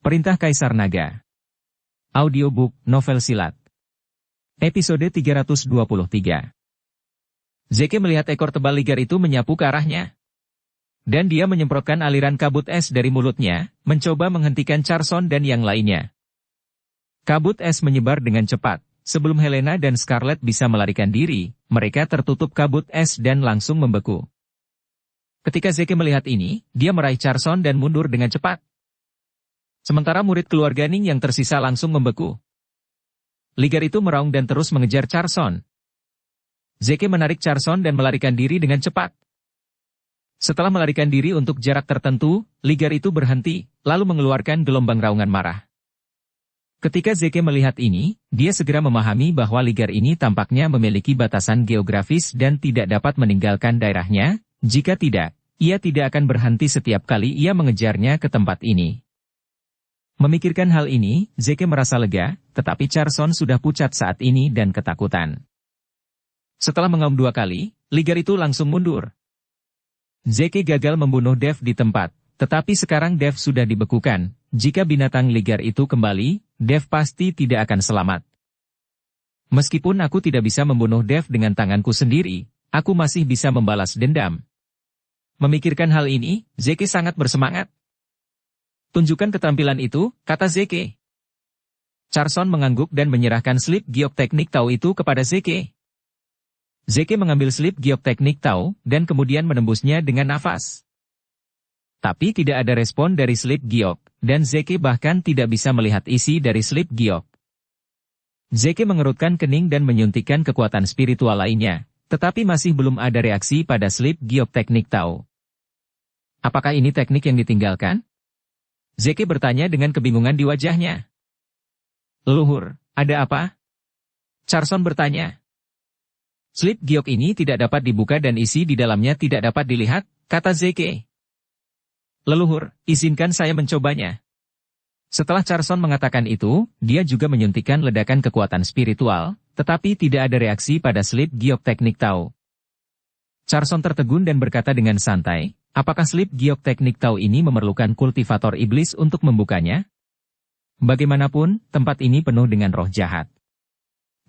Perintah Kaisar Naga. Audiobook, novel silat. Episode 323. Zeke melihat ekor tebal ligar itu menyapu ke arahnya. Dan dia menyemprotkan aliran kabut es dari mulutnya, mencoba menghentikan Charson dan yang lainnya. Kabut es menyebar dengan cepat. Sebelum Helena dan Scarlet bisa melarikan diri, mereka tertutup kabut es dan langsung membeku. Ketika Zeke melihat ini, dia meraih Charson dan mundur dengan cepat. Sementara murid keluarga Ning yang tersisa langsung membeku. Ligar itu meraung dan terus mengejar Charson. Zeke menarik Charson dan melarikan diri dengan cepat. Setelah melarikan diri untuk jarak tertentu, ligar itu berhenti, lalu mengeluarkan gelombang raungan marah. Ketika Zeke melihat ini, dia segera memahami bahwa ligar ini tampaknya memiliki batasan geografis dan tidak dapat meninggalkan daerahnya. Jika tidak, ia tidak akan berhenti setiap kali ia mengejarnya ke tempat ini. Memikirkan hal ini, Zeke merasa lega, tetapi Charson sudah pucat saat ini dan ketakutan. Setelah mengaum 2 kali, ligar itu langsung mundur. Zeke gagal membunuh Dev di tempat, tetapi sekarang Dev sudah dibekukan. Jika binatang ligar itu kembali, Dev pasti tidak akan selamat. Meskipun aku tidak bisa membunuh Dev dengan tanganku sendiri, aku masih bisa membalas dendam. Memikirkan hal ini, Zeke sangat bersemangat. Tunjukkan keterampilan itu, kata Zeke. Charson mengangguk dan menyerahkan slip giok teknik Tau itu kepada Zeke. Zeke mengambil slip giok teknik Tau, dan kemudian menembusnya dengan nafas. Tapi tidak ada respon dari slip giok, dan Zeke bahkan tidak bisa melihat isi dari slip giok. Zeke mengerutkan kening dan menyuntikkan kekuatan spiritual lainnya, tetapi masih belum ada reaksi pada slip giok teknik Tau. Apakah ini teknik yang ditinggalkan? Zeke bertanya dengan kebingungan di wajahnya. Leluhur, ada apa? Charson bertanya. Slip giok ini tidak dapat dibuka dan isi di dalamnya tidak dapat dilihat, kata Zeke. Leluhur, izinkan saya mencobanya. Setelah Charson mengatakan itu, dia juga menyuntikkan ledakan kekuatan spiritual, tetapi tidak ada reaksi pada slip giok teknik Tau. Charson tertegun dan berkata dengan santai, apakah slip giok teknik Tau ini memerlukan kultivator iblis untuk membukanya? Bagaimanapun, tempat ini penuh dengan roh jahat.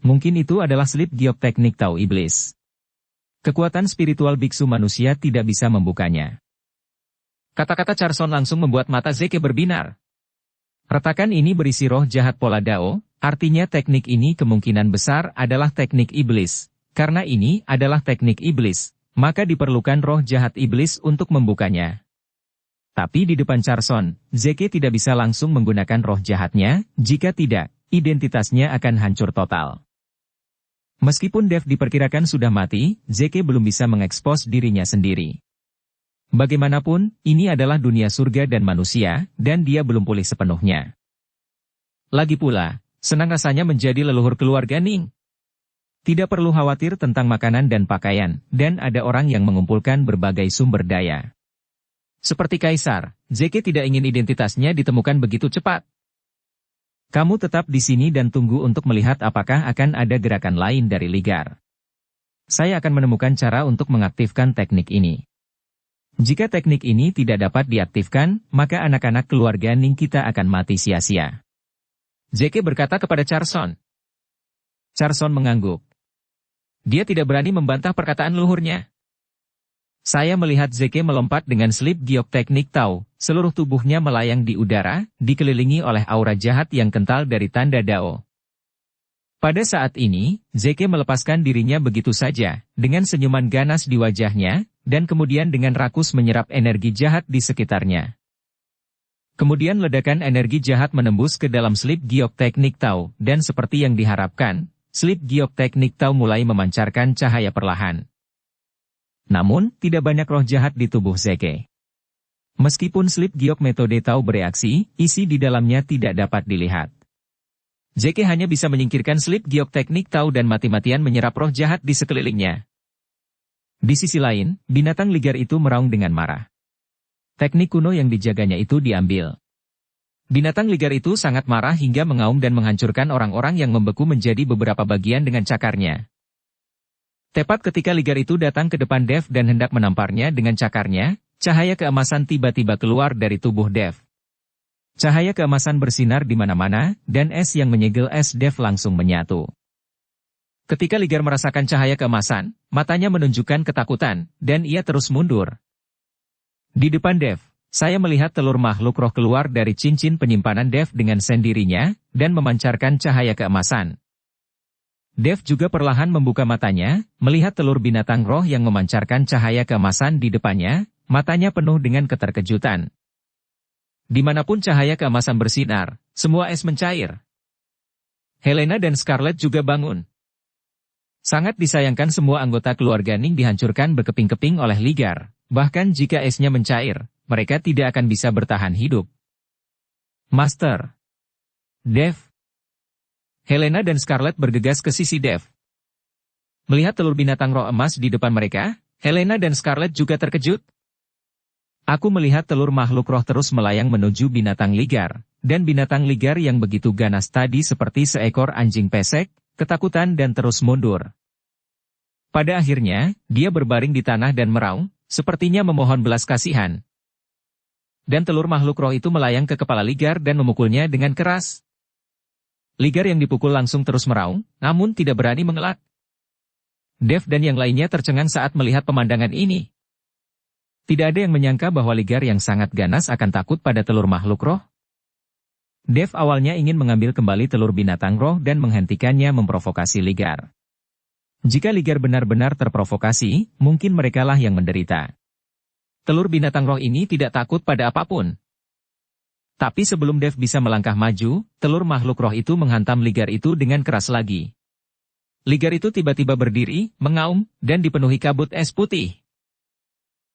Mungkin itu adalah slip giok teknik Tau iblis. Kekuatan spiritual biksu manusia tidak bisa membukanya. Kata-kata Charson langsung membuat mata Zeke berbinar. Retakan ini berisi roh jahat pola Dao, artinya teknik ini kemungkinan besar adalah teknik iblis. Karena ini adalah teknik iblis, maka diperlukan roh jahat iblis untuk membukanya. Tapi di depan Charson, Zeke tidak bisa langsung menggunakan roh jahatnya, jika tidak, identitasnya akan hancur total. Meskipun Dev diperkirakan sudah mati, Zeke belum bisa mengekspos dirinya sendiri. Bagaimanapun, ini adalah dunia surga dan manusia, dan dia belum pulih sepenuhnya. Lagi pula, senang rasanya menjadi leluhur keluarga Ning. Tidak perlu khawatir tentang makanan dan pakaian, dan ada orang yang mengumpulkan berbagai sumber daya. Seperti Kaisar, Zeke tidak ingin identitasnya ditemukan begitu cepat. Kamu tetap di sini dan tunggu untuk melihat apakah akan ada gerakan lain dari ligar. Saya akan menemukan cara untuk mengaktifkan teknik ini. Jika teknik ini tidak dapat diaktifkan, maka anak-anak keluarga Ning kita akan mati sia-sia. Zeke berkata kepada Charson. Charson mengangguk. Dia tidak berani membantah perkataan leluhurnya. Saya melihat Zeke melompat dengan slip giok teknik Tau, seluruh tubuhnya melayang di udara, dikelilingi oleh aura jahat yang kental dari tanda Dao. Pada saat ini, Zeke melepaskan dirinya begitu saja, dengan senyuman ganas di wajahnya, dan kemudian dengan rakus menyerap energi jahat di sekitarnya. Kemudian ledakan energi jahat menembus ke dalam slip giok teknik Tau, dan seperti yang diharapkan, slip giok teknik Tau mulai memancarkan cahaya perlahan. Namun, tidak banyak roh jahat di tubuh Zeke. Meskipun slip giok metode Tau bereaksi, isi di dalamnya tidak dapat dilihat. Zeke hanya bisa menyingkirkan slip giok teknik Tau dan mati-matian menyerap roh jahat di sekelilingnya. Di sisi lain, binatang ligar itu meraung dengan marah. Teknik kuno yang dijaganya itu diambil. Binatang ligar itu sangat marah hingga mengaum dan menghancurkan orang-orang yang membeku menjadi beberapa bagian dengan cakarnya. Tepat ketika ligar itu datang ke depan Dev dan hendak menamparnya dengan cakarnya, cahaya keemasan tiba-tiba keluar dari tubuh Dev. Cahaya keemasan bersinar di mana-mana, dan es yang menyegel es Dev langsung menyatu. Ketika Ligar merasakan cahaya keemasan, matanya menunjukkan ketakutan, dan ia terus mundur. Di depan Dev, saya melihat telur makhluk roh keluar dari cincin penyimpanan Dev dengan sendirinya, dan memancarkan cahaya keemasan. Dev juga perlahan membuka matanya, melihat telur binatang roh yang memancarkan cahaya keemasan di depannya, matanya penuh dengan keterkejutan. Dimanapun cahaya keemasan bersinar, semua es mencair. Helena dan Scarlett juga bangun. Sangat disayangkan semua anggota keluarga Ning dihancurkan berkeping-keping oleh Ligar, bahkan jika esnya mencair, mereka tidak akan bisa bertahan hidup. Master. Dev. Helena dan Scarlett bergegas ke sisi Dev. Melihat telur binatang roh emas di depan mereka, Helena dan Scarlett juga terkejut. Aku melihat telur makhluk roh terus melayang menuju binatang ligar, dan binatang ligar yang begitu ganas tadi seperti seekor anjing pesek, ketakutan dan terus mundur. Pada akhirnya, dia berbaring di tanah dan meraung, sepertinya memohon belas kasihan. Dan telur makhluk roh itu melayang ke kepala ligar dan memukulnya dengan keras. Ligar yang dipukul langsung terus meraung, namun tidak berani mengelak. Dev dan yang lainnya tercengang saat melihat pemandangan ini. Tidak ada yang menyangka bahwa Ligar yang sangat ganas akan takut pada telur makhluk roh. Dev awalnya ingin mengambil kembali telur binatang roh dan menghentikannya memprovokasi Ligar. Jika Ligar benar-benar terprovokasi, mungkin merekalah yang menderita. Telur binatang roh ini tidak takut pada apapun. Tapi sebelum Dev bisa melangkah maju, telur makhluk roh itu menghantam Ligar itu dengan keras lagi. Ligar itu tiba-tiba berdiri, mengaum, dan dipenuhi kabut es putih.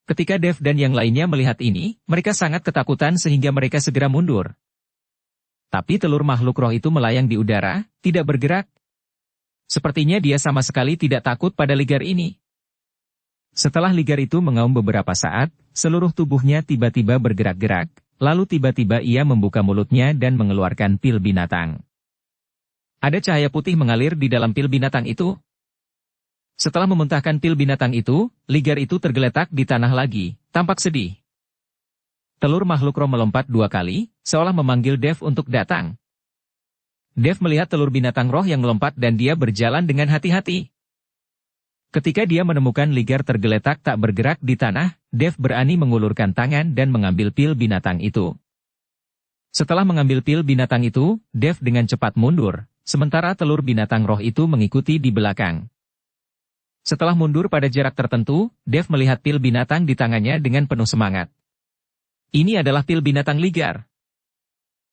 Ketika Dev dan yang lainnya melihat ini, mereka sangat ketakutan sehingga mereka segera mundur. Tapi telur makhluk roh itu melayang di udara, tidak bergerak. Sepertinya dia sama sekali tidak takut pada Ligar ini. Setelah Ligar itu mengaum beberapa saat, seluruh tubuhnya tiba-tiba bergerak-gerak, lalu tiba-tiba ia membuka mulutnya dan mengeluarkan pil binatang. Ada cahaya putih mengalir di dalam pil binatang itu. Setelah memuntahkan pil binatang itu, Ligar itu tergeletak di tanah lagi, tampak sedih. Telur makhluk roh melompat 2 kali, seolah memanggil Dev untuk datang. Dev melihat telur binatang roh yang melompat dan dia berjalan dengan hati-hati. Ketika dia menemukan Ligar tergeletak tak bergerak di tanah, Dev berani mengulurkan tangan dan mengambil pil binatang itu. Setelah mengambil pil binatang itu, Dev dengan cepat mundur, sementara telur binatang roh itu mengikuti di belakang. Setelah mundur pada jarak tertentu, Dev melihat pil binatang di tangannya dengan penuh semangat. Ini adalah pil binatang Ligar.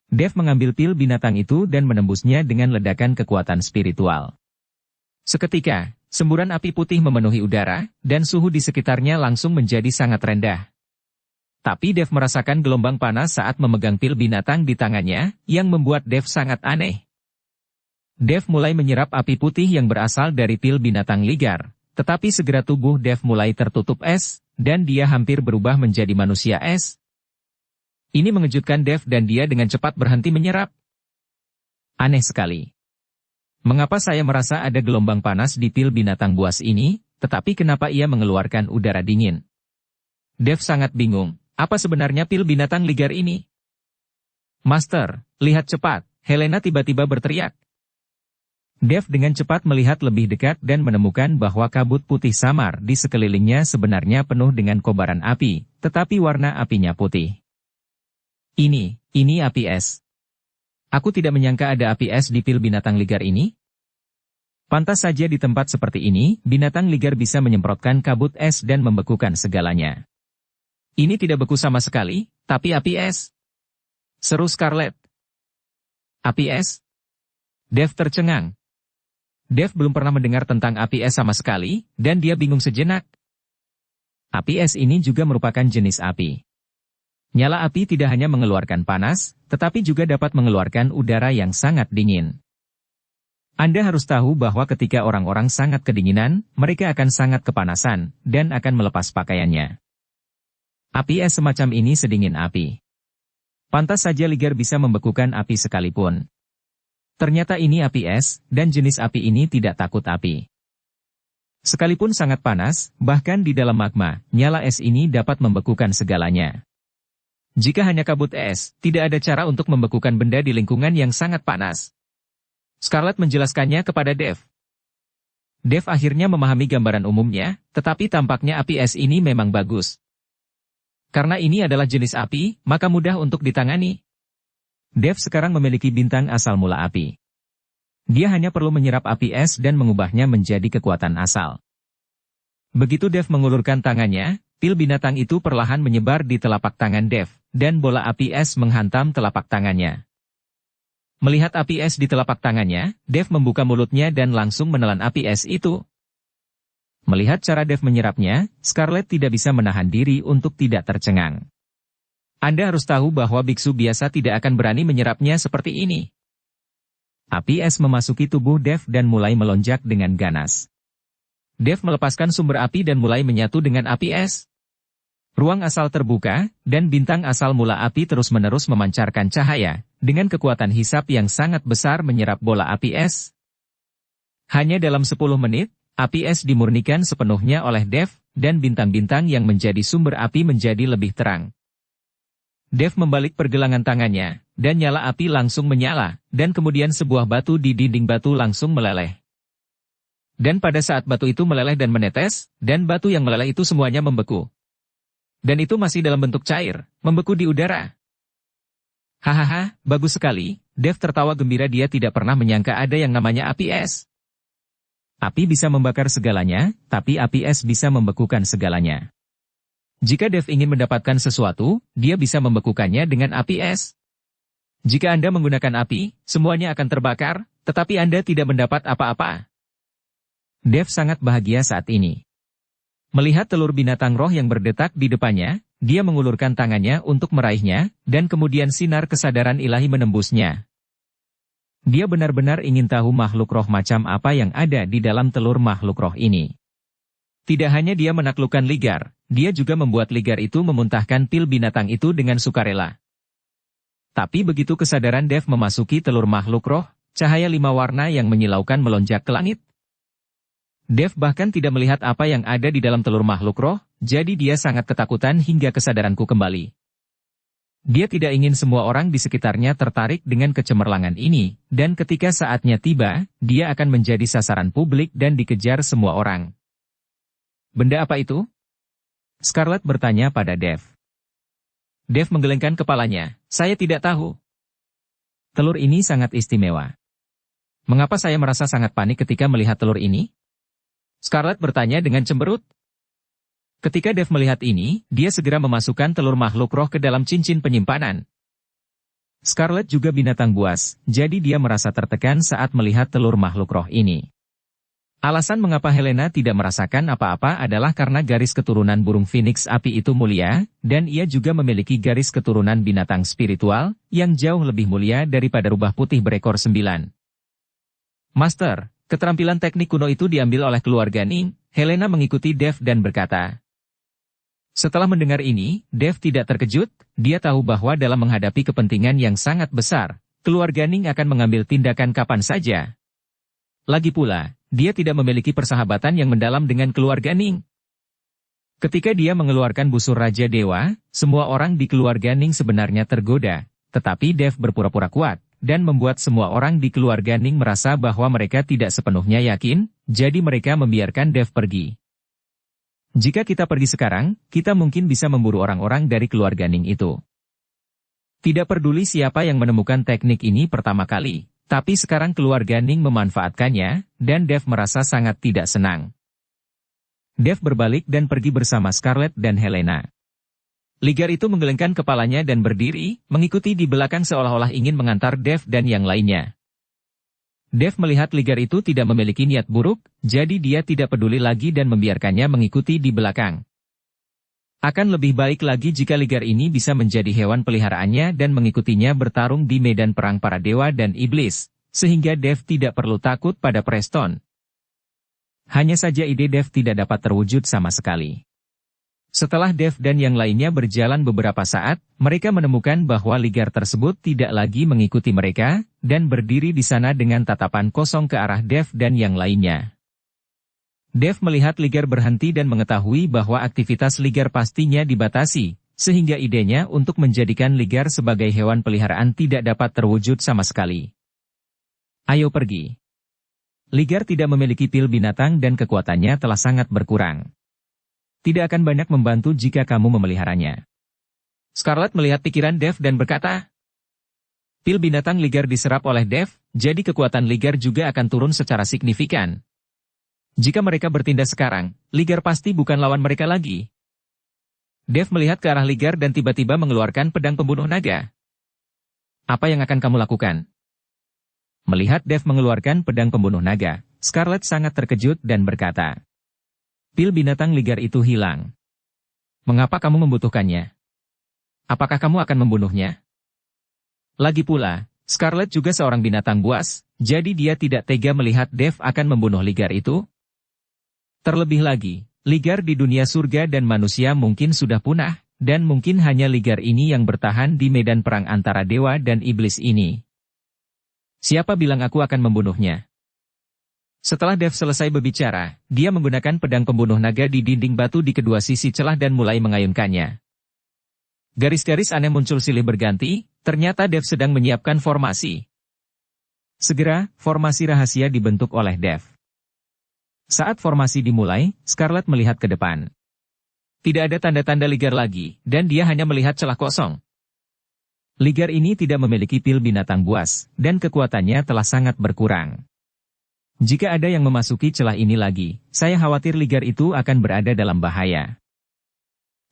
Dev mengambil pil binatang itu dan menembusnya dengan ledakan kekuatan spiritual. Seketika, semburan api putih memenuhi udara, dan suhu di sekitarnya langsung menjadi sangat rendah. Tapi Dev merasakan gelombang panas saat memegang pil binatang di tangannya, yang membuat Dev sangat aneh. Dev mulai menyerap api putih yang berasal dari pil binatang Ligar. Tetapi segera tubuh Dev mulai tertutup es, dan dia hampir berubah menjadi manusia es. Ini mengejutkan Dev dan dia dengan cepat berhenti menyerap. Aneh sekali. Mengapa saya merasa ada gelombang panas di pil binatang buas ini, tetapi kenapa ia mengeluarkan udara dingin? Dev sangat bingung, apa sebenarnya pil binatang Ligar ini? Master, lihat cepat, Helena tiba-tiba berteriak. Dev dengan cepat melihat lebih dekat dan menemukan bahwa kabut putih samar di sekelilingnya sebenarnya penuh dengan kobaran api, tetapi warna apinya putih. Ini api es. Aku tidak menyangka ada api es di pil binatang Ligar ini. Pantas saja di tempat seperti ini, binatang Ligar bisa menyemprotkan kabut es dan membekukan segalanya. Ini tidak beku sama sekali, tapi api es. Seru Scarlett. Api es? Dev tercengang. Dev belum pernah mendengar tentang api es sama sekali, dan dia bingung sejenak. Api es ini juga merupakan jenis api. Nyala api tidak hanya mengeluarkan panas, tetapi juga dapat mengeluarkan udara yang sangat dingin. Anda harus tahu bahwa ketika orang-orang sangat kedinginan, mereka akan sangat kepanasan, dan akan melepas pakaiannya. Api es semacam ini sedingin api. Pantas saja Ligar bisa membekukan api sekalipun. Ternyata ini api es, dan jenis api ini tidak takut api. Sekalipun sangat panas, bahkan di dalam magma, nyala es ini dapat membekukan segalanya. Jika hanya kabut es, tidak ada cara untuk membekukan benda di lingkungan yang sangat panas. Scarlett menjelaskannya kepada Dave. Dave akhirnya memahami gambaran umumnya, tetapi tampaknya api es ini memang bagus. Karena ini adalah jenis api, maka mudah untuk ditangani. Dave sekarang memiliki bintang asal mula api. Dia hanya perlu menyerap api es dan mengubahnya menjadi kekuatan asal. Begitu Dave mengulurkan tangannya, pil binatang itu perlahan menyebar di telapak tangan Dave, dan bola api es menghantam telapak tangannya. Melihat api es di telapak tangannya, Dave membuka mulutnya dan langsung menelan api es itu. Melihat cara Dave menyerapnya, Scarlett tidak bisa menahan diri untuk tidak tercengang. Anda harus tahu bahwa biksu biasa tidak akan berani menyerapnya seperti ini. Api es memasuki tubuh Dave dan mulai melonjak dengan ganas. Dave melepaskan sumber api dan mulai menyatu dengan api es. Ruang asal terbuka, dan bintang asal mula api terus-menerus memancarkan cahaya, dengan kekuatan hisap yang sangat besar menyerap bola api es. Hanya dalam 10 menit, api es dimurnikan sepenuhnya oleh Dave, dan bintang-bintang yang menjadi sumber api menjadi lebih terang. Dave membalik pergelangan tangannya, dan nyala api langsung menyala, dan kemudian sebuah batu di dinding batu langsung meleleh. Dan pada saat batu itu meleleh dan menetes, dan batu yang meleleh itu semuanya membeku. Dan itu masih dalam bentuk cair, membeku di udara. Hahaha, bagus sekali, Dave tertawa gembira, dia tidak pernah menyangka ada yang namanya api es. Api bisa membakar segalanya, tapi api es bisa membekukan segalanya. Jika Dave ingin mendapatkan sesuatu, dia bisa membekukannya dengan api es. Jika Anda menggunakan api, semuanya akan terbakar, tetapi Anda tidak mendapat apa-apa. Dave sangat bahagia saat ini. Melihat telur binatang roh yang berdetak di depannya, dia mengulurkan tangannya untuk meraihnya, dan kemudian sinar kesadaran ilahi menembusnya. Dia benar-benar ingin tahu makhluk roh macam apa yang ada di dalam telur makhluk roh ini. Tidak hanya dia menaklukkan ligar, dia juga membuat ligar itu memuntahkan pil binatang itu dengan sukarela. Tapi begitu kesadaran Dave memasuki telur makhluk roh, cahaya 5 warna yang menyilaukan melonjak ke langit. Dave bahkan tidak melihat apa yang ada di dalam telur makhluk roh, jadi dia sangat ketakutan hingga kesadaranku kembali. Dia tidak ingin semua orang di sekitarnya tertarik dengan kecemerlangan ini, dan ketika saatnya tiba, dia akan menjadi sasaran publik dan dikejar semua orang. Benda apa itu? Scarlett bertanya pada Dave. Dave menggelengkan kepalanya, saya tidak tahu. Telur ini sangat istimewa. Mengapa saya merasa sangat panik ketika melihat telur ini? Scarlett bertanya dengan cemberut. Ketika Dave melihat ini, dia segera memasukkan telur makhluk roh ke dalam cincin penyimpanan. Scarlett juga binatang buas, jadi dia merasa tertekan saat melihat telur makhluk roh ini. Alasan mengapa Helena tidak merasakan apa-apa adalah karena garis keturunan burung phoenix api itu mulia, dan ia juga memiliki garis keturunan binatang spiritual, yang jauh lebih mulia daripada rubah putih berekor 9. Master, keterampilan teknik kuno itu diambil oleh keluarga Ning. Helena mengikuti Dave dan berkata. Setelah mendengar ini, Dave tidak terkejut, dia tahu bahwa dalam menghadapi kepentingan yang sangat besar, keluarga Ning akan mengambil tindakan kapan saja. Lagi pula, dia tidak memiliki persahabatan yang mendalam dengan keluarga Ning. Ketika dia mengeluarkan busur Raja Dewa, semua orang di keluarga Ning sebenarnya tergoda, tetapi Dave berpura-pura kuat, dan membuat semua orang di keluarga Ning merasa bahwa mereka tidak sepenuhnya yakin, jadi mereka membiarkan Dave pergi. Jika kita pergi sekarang, kita mungkin bisa memburu orang-orang dari keluarga Ning itu. Tidak peduli siapa yang menemukan teknik ini pertama kali, tapi sekarang keluarga Ning memanfaatkannya, dan Dave merasa sangat tidak senang. Dave berbalik dan pergi bersama Scarlett dan Helena. Ligar itu menggelengkan kepalanya dan berdiri, mengikuti di belakang seolah-olah ingin mengantar Dave dan yang lainnya. Dave melihat ligar itu tidak memiliki niat buruk, jadi dia tidak peduli lagi dan membiarkannya mengikuti di belakang. Akan lebih baik lagi jika ligar ini bisa menjadi hewan peliharaannya dan mengikutinya bertarung di medan perang para dewa dan iblis, sehingga Dave tidak perlu takut pada Preston. Hanya saja ide Dave tidak dapat terwujud sama sekali. Setelah Dave dan yang lainnya berjalan beberapa saat, mereka menemukan bahwa ligar tersebut tidak lagi mengikuti mereka, dan berdiri di sana dengan tatapan kosong ke arah Dave dan yang lainnya. Dave melihat ligar berhenti dan mengetahui bahwa aktivitas ligar pastinya dibatasi, sehingga idenya untuk menjadikan ligar sebagai hewan peliharaan tidak dapat terwujud sama sekali. Ayo pergi. Ligar tidak memiliki pil binatang dan kekuatannya telah sangat berkurang. Tidak akan banyak membantu jika kamu memeliharanya. Scarlet melihat pikiran Dev dan berkata, pil binatang ligar diserap oleh Dev, jadi kekuatan ligar juga akan turun secara signifikan. Jika mereka bertindak sekarang, ligar pasti bukan lawan mereka lagi. Dev melihat ke arah ligar dan tiba-tiba mengeluarkan pedang pembunuh naga. Apa yang akan kamu lakukan? Melihat Dev mengeluarkan pedang pembunuh naga, Scarlet sangat terkejut dan berkata, pil binatang ligar itu hilang. Mengapa kamu membutuhkannya? Apakah kamu akan membunuhnya? Lagi pula, Scarlet juga seorang binatang buas, jadi dia tidak tega melihat Dev akan membunuh ligar itu. Terlebih lagi, ligar di dunia surga dan manusia mungkin sudah punah, dan mungkin hanya ligar ini yang bertahan di medan perang antara dewa dan iblis ini. Siapa bilang aku akan membunuhnya? Setelah Dev selesai berbicara, dia menggunakan pedang pembunuh naga di dinding batu di kedua sisi celah dan mulai mengayunkannya. Garis-garis aneh muncul silih berganti, ternyata Dev sedang menyiapkan formasi. Segera, formasi rahasia dibentuk oleh Dev. Saat formasi dimulai, Scarlet melihat ke depan. Tidak ada tanda-tanda ligar lagi, dan dia hanya melihat celah kosong. Ligar ini tidak memiliki pil binatang buas, dan kekuatannya telah sangat berkurang. Jika ada yang memasuki celah ini lagi, saya khawatir ligar itu akan berada dalam bahaya.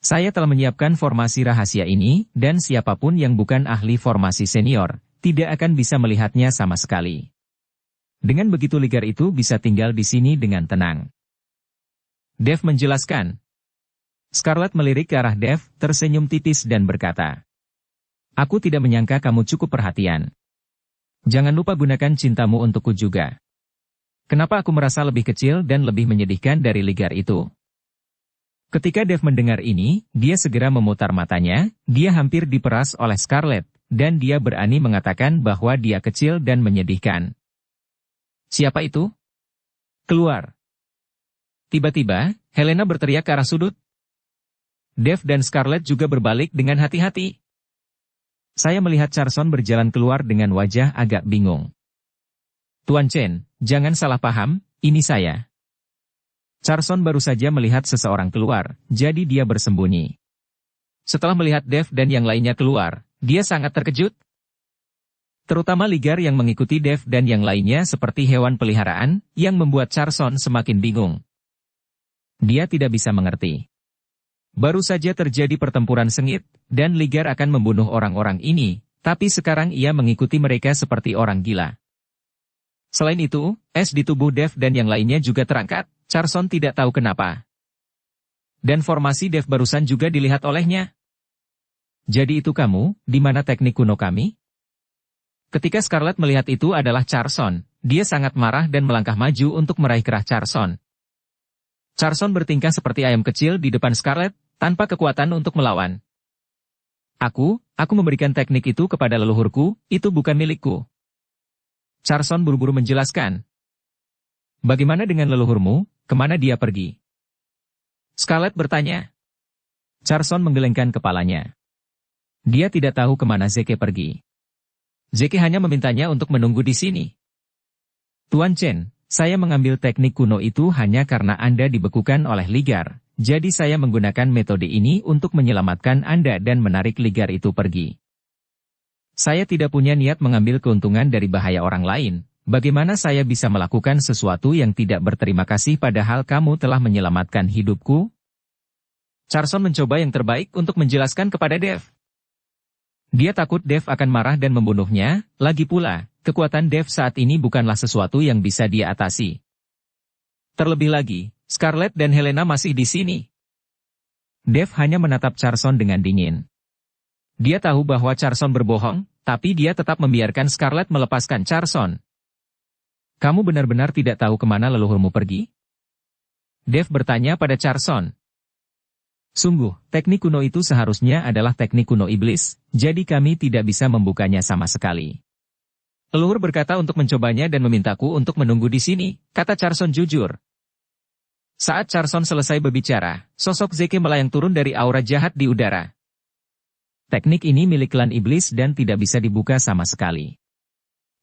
Saya telah menyiapkan formasi rahasia ini, dan siapapun yang bukan ahli formasi senior, tidak akan bisa melihatnya sama sekali. Dengan begitu ligar itu bisa tinggal di sini dengan tenang. Dev menjelaskan. Scarlet melirik ke arah Dev, tersenyum tipis dan berkata, aku tidak menyangka kamu cukup perhatian. Jangan lupa gunakan cintamu untukku juga. Kenapa aku merasa lebih kecil dan lebih menyedihkan dari ligar itu? Ketika Dev mendengar ini, dia segera memutar matanya, dia hampir diperas oleh Scarlet, dan dia berani mengatakan bahwa dia kecil dan menyedihkan. Siapa itu? Keluar. Tiba-tiba, Helena berteriak ke arah sudut. Dev dan Scarlet juga berbalik dengan hati-hati. Saya melihat Charson berjalan keluar dengan wajah agak bingung. Tuan Chen, jangan salah paham, ini saya. Charson baru saja melihat seseorang keluar, jadi dia bersembunyi. Setelah melihat Dev dan yang lainnya keluar, dia sangat terkejut. Terutama ligar yang mengikuti Dev dan yang lainnya seperti hewan peliharaan, yang membuat Charson semakin bingung. Dia tidak bisa mengerti. Baru saja terjadi pertempuran sengit, dan ligar akan membunuh orang-orang ini, tapi sekarang ia mengikuti mereka seperti orang gila. Selain itu, es di tubuh Dev dan yang lainnya juga terangkat. Charson tidak tahu kenapa. Dan formasi Dev barusan juga dilihat olehnya. Jadi itu kamu, di mana teknik kuno kami? Ketika Scarlet melihat itu adalah Charson, dia sangat marah dan melangkah maju untuk meraih kerah Charson. Charson bertingkah seperti ayam kecil di depan Scarlet, tanpa kekuatan untuk melawan. Aku memberikan teknik itu kepada leluhurku, itu bukan milikku. Charson buru-buru menjelaskan. Bagaimana dengan leluhurmu? Kemana dia pergi? Scarlet bertanya. Charson menggelengkan kepalanya. Dia tidak tahu kemana Zeke pergi. Zeke hanya memintanya untuk menunggu di sini. Tuan Chen, saya mengambil teknik kuno itu hanya karena Anda dibekukan oleh ligar, jadi saya menggunakan metode ini untuk menyelamatkan Anda dan menarik ligar itu pergi. Saya tidak punya niat mengambil keuntungan dari bahaya orang lain. Bagaimana saya bisa melakukan sesuatu yang tidak berterima kasih padahal kamu telah menyelamatkan hidupku? Charson mencoba yang terbaik untuk menjelaskan kepada Dev. Dia takut Dev akan marah dan membunuhnya, lagi pula, kekuatan Dev saat ini bukanlah sesuatu yang bisa dia atasi. Terlebih lagi, Scarlet dan Helena masih di sini. Dev hanya menatap Charson dengan dingin. Dia tahu bahwa Charson berbohong, tapi dia tetap membiarkan Scarlet melepaskan Charson. Kamu benar-benar tidak tahu kemana leluhurmu pergi? Dev bertanya pada Charson. Sungguh, teknik kuno itu seharusnya adalah teknik kuno iblis, jadi kami tidak bisa membukanya sama sekali. Leluhur berkata untuk mencobanya dan memintaku untuk menunggu di sini, kata Charson jujur. Saat Charson selesai berbicara, sosok Zeke melayang turun dari aura jahat di udara. Teknik ini milik klan iblis dan tidak bisa dibuka sama sekali.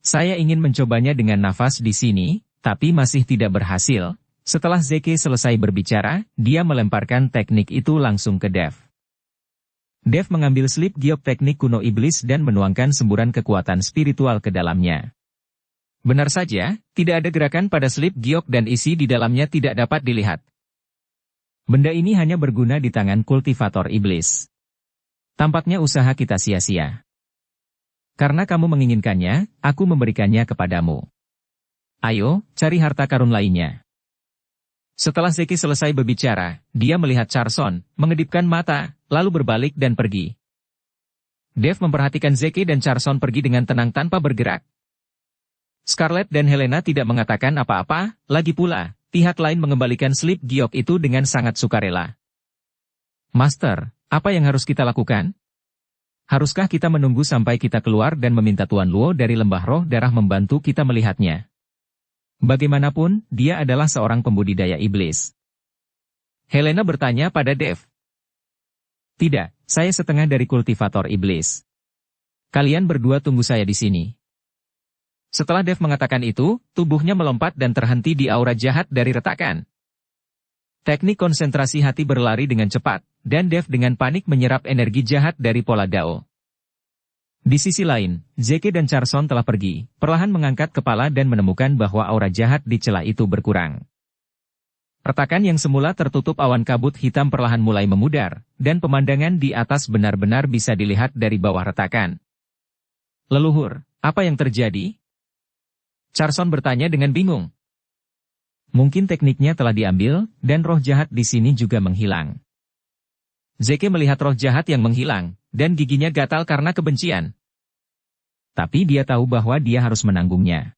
Saya ingin mencobanya dengan nafas di sini, tapi masih tidak berhasil. Setelah Zeke selesai berbicara, dia melemparkan teknik itu langsung ke Dev. Dev mengambil slip giok teknik kuno iblis dan menuangkan semburan kekuatan spiritual ke dalamnya. Benar saja, tidak ada gerakan pada slip giok dan isi di dalamnya tidak dapat dilihat. Benda ini hanya berguna di tangan kultivator iblis. Tampaknya usaha kita sia-sia. Karena kamu menginginkannya, aku memberikannya kepadamu. Ayo, cari harta karun lainnya. Setelah Zeke selesai berbicara, dia melihat Charson, mengedipkan mata, lalu berbalik dan pergi. Dev memperhatikan Zeke dan Charson pergi dengan tenang tanpa bergerak. Scarlet dan Helena tidak mengatakan apa-apa, lagi pula, pihak lain mengembalikan slip giok itu dengan sangat sukarela. Master, apa yang harus kita lakukan? Haruskah kita menunggu sampai kita keluar dan meminta Tuan Luo dari lembah roh darah membantu kita melihatnya? Bagaimanapun, dia adalah seorang pembudidaya iblis. Helena bertanya pada Dev. Tidak, saya setengah dari kultivator iblis. Kalian berdua tunggu saya di sini. Setelah Dev mengatakan itu, tubuhnya melompat dan terhenti di aura jahat dari retakan. Teknik konsentrasi hati berlari dengan cepat, dan Dev dengan panik menyerap energi jahat dari pola Dao. Di sisi lain, Zeke dan Charson telah pergi, perlahan mengangkat kepala dan menemukan bahwa aura jahat di celah itu berkurang. Retakan yang semula tertutup awan kabut hitam perlahan mulai memudar, dan pemandangan di atas benar-benar bisa dilihat dari bawah retakan. Leluhur, apa yang terjadi? Charson bertanya dengan bingung. Mungkin tekniknya telah diambil, dan roh jahat di sini juga menghilang. Zeke melihat roh jahat yang menghilang, dan giginya gatal karena kebencian. Tapi dia tahu bahwa dia harus menanggungnya.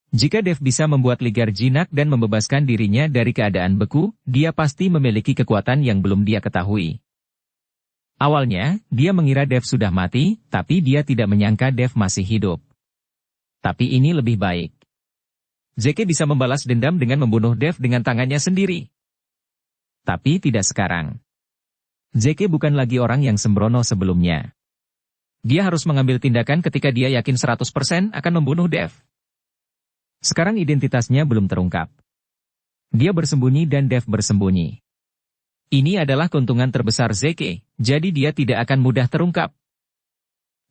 Jika Dev bisa membuat ligar jinak dan membebaskan dirinya dari keadaan beku, dia pasti memiliki kekuatan yang belum dia ketahui. Awalnya, dia mengira Dev sudah mati, tapi dia tidak menyangka Dev masih hidup. Tapi ini lebih baik. Zeke bisa membalas dendam dengan membunuh Dev dengan tangannya sendiri. Tapi tidak sekarang. Zeke bukan lagi orang yang sembrono sebelumnya. Dia harus mengambil tindakan ketika dia yakin 100% akan membunuh Dev. Sekarang identitasnya belum terungkap. Dia bersembunyi dan Dev bersembunyi. Ini adalah keuntungan terbesar Zeke, jadi dia tidak akan mudah terungkap.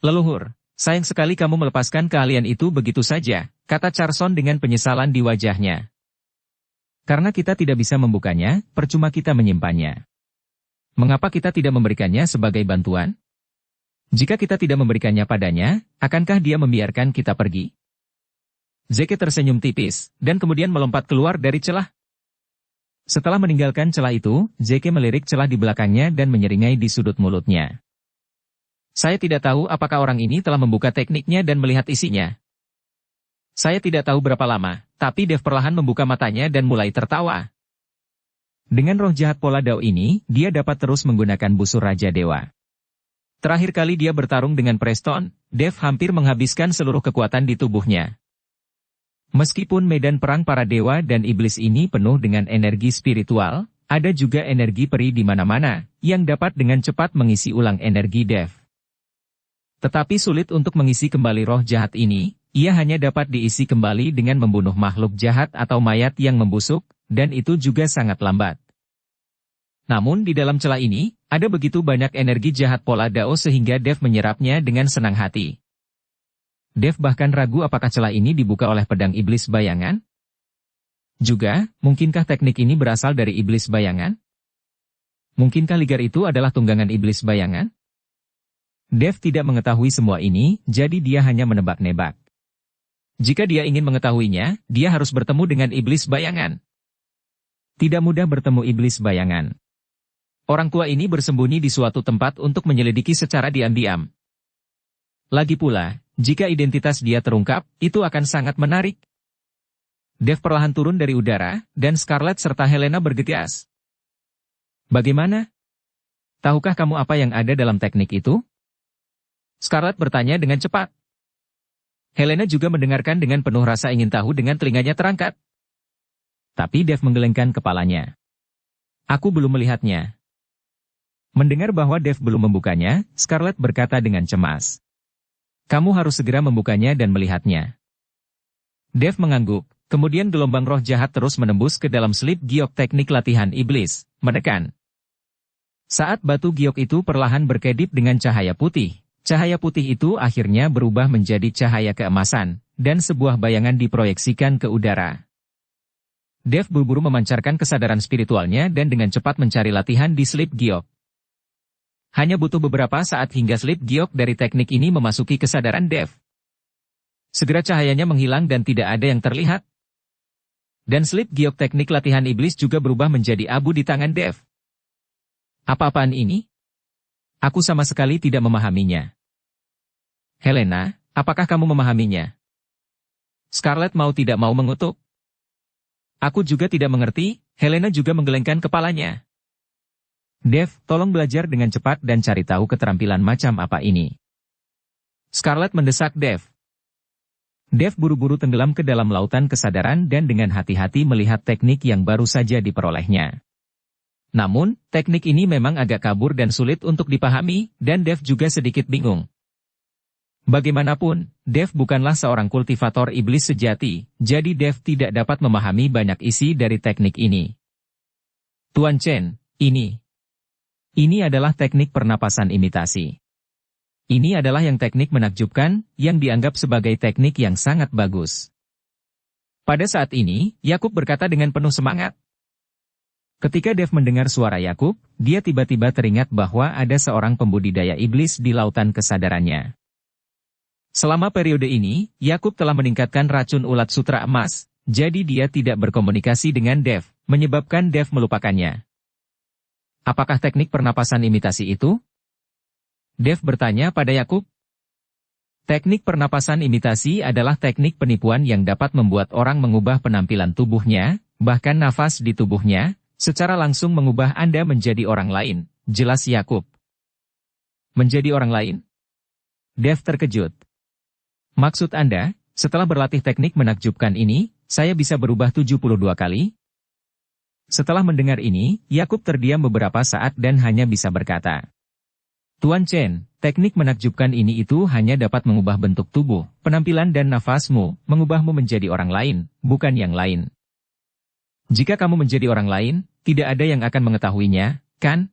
Leluhur, sayang sekali kamu melepaskan keahlian itu begitu saja, kata Charson dengan penyesalan di wajahnya. Karena kita tidak bisa membukanya, percuma kita menyimpannya. Mengapa kita tidak memberikannya sebagai bantuan? Jika kita tidak memberikannya padanya, akankah dia membiarkan kita pergi? Zeke tersenyum tipis, dan kemudian melompat keluar dari celah. Setelah meninggalkan celah itu, Zeke melirik celah di belakangnya dan menyeringai di sudut mulutnya. Saya tidak tahu apakah orang ini telah membuka tekniknya dan melihat isinya. Saya tidak tahu berapa lama, tapi Dev perlahan membuka matanya dan mulai tertawa. Dengan roh jahat pola Dao ini, dia dapat terus menggunakan busur Raja Dewa. Terakhir kali dia bertarung dengan Preston, Dev hampir menghabiskan seluruh kekuatan di tubuhnya. Meskipun medan perang para dewa dan iblis ini penuh dengan energi spiritual, ada juga energi peri di mana-mana, yang dapat dengan cepat mengisi ulang energi Dev. Tetapi sulit untuk mengisi kembali roh jahat ini, ia hanya dapat diisi kembali dengan membunuh makhluk jahat atau mayat yang membusuk, dan itu juga sangat lambat. Namun di dalam celah ini, ada begitu banyak energi jahat pola Dao sehingga Dev menyerapnya dengan senang hati. Dev bahkan ragu apakah celah ini dibuka oleh pedang iblis bayangan? Juga, mungkinkah teknik ini berasal dari iblis bayangan? Mungkinkah ligar itu adalah tunggangan iblis bayangan? Dev tidak mengetahui semua ini, jadi dia hanya menebak-nebak. Jika dia ingin mengetahuinya, dia harus bertemu dengan iblis bayangan. Tidak mudah bertemu iblis bayangan. Orang tua ini bersembunyi di suatu tempat untuk menyelidiki secara diam-diam. Lagi pula, jika identitas dia terungkap, itu akan sangat menarik. Dev perlahan turun dari udara, dan Scarlet serta Helena bergegas. Bagaimana? Tahukah kamu apa yang ada dalam teknik itu? Scarlet bertanya dengan cepat. Helena juga mendengarkan dengan penuh rasa ingin tahu dengan telinganya terangkat. Tapi Dev menggelengkan kepalanya. Aku belum melihatnya. Mendengar bahwa Dev belum membukanya, Scarlett berkata dengan cemas. Kamu harus segera membukanya dan melihatnya. Dev mengangguk, kemudian gelombang roh jahat terus menembus ke dalam slip giok teknik latihan iblis, menekan. Saat batu giok itu perlahan berkedip dengan cahaya putih itu akhirnya berubah menjadi cahaya keemasan, dan sebuah bayangan diproyeksikan ke udara. Dev buru-buru memancarkan kesadaran spiritualnya dan dengan cepat mencari latihan di slip giok. Hanya butuh beberapa saat hingga slip giok dari teknik ini memasuki kesadaran Dev. Segera cahayanya menghilang dan tidak ada yang terlihat. Dan slip giok teknik latihan iblis juga berubah menjadi abu di tangan Dev. Apa-apaan ini? Aku sama sekali tidak memahaminya. Helena, apakah kamu memahaminya? Scarlett mau tidak mau mengutuk. Aku juga tidak mengerti, Helena juga menggelengkan kepalanya. Dev, tolong belajar dengan cepat dan cari tahu keterampilan macam apa ini. Scarlett mendesak Dev. Dev buru-buru tenggelam ke dalam lautan kesadaran dan dengan hati-hati melihat teknik yang baru saja diperolehnya. Namun, teknik ini memang agak kabur dan sulit untuk dipahami, dan Dev juga sedikit bingung. Bagaimanapun, Dev bukanlah seorang kultivator iblis sejati, jadi Dev tidak dapat memahami banyak isi dari teknik ini. Tuan Chen, Ini adalah teknik pernapasan imitasi. Ini adalah yang teknik menakjubkan, yang dianggap sebagai teknik yang sangat bagus. Pada saat ini, Yakub berkata dengan penuh semangat. Ketika Dev mendengar suara Yakub, dia tiba-tiba teringat bahwa ada seorang pembudidaya iblis di lautan kesadarannya. Selama periode ini, Yakub telah meningkatkan racun ulat sutra emas, jadi dia tidak berkomunikasi dengan Dev, menyebabkan Dev melupakannya. Apakah teknik pernapasan imitasi itu? Dev bertanya pada Yakub. Teknik pernapasan imitasi adalah teknik penipuan yang dapat membuat orang mengubah penampilan tubuhnya, bahkan nafas di tubuhnya, secara langsung mengubah Anda menjadi orang lain, jelas Yakub. Menjadi orang lain? Dev terkejut. Maksud Anda, setelah berlatih teknik menakjubkan ini, saya bisa berubah 72 kali? Setelah mendengar ini, Yakub terdiam beberapa saat dan hanya bisa berkata, Tuan Chen, teknik menakjubkan ini itu hanya dapat mengubah bentuk tubuh, penampilan dan nafasmu, mengubahmu menjadi orang lain, bukan yang lain. Jika kamu menjadi orang lain, tidak ada yang akan mengetahuinya, kan?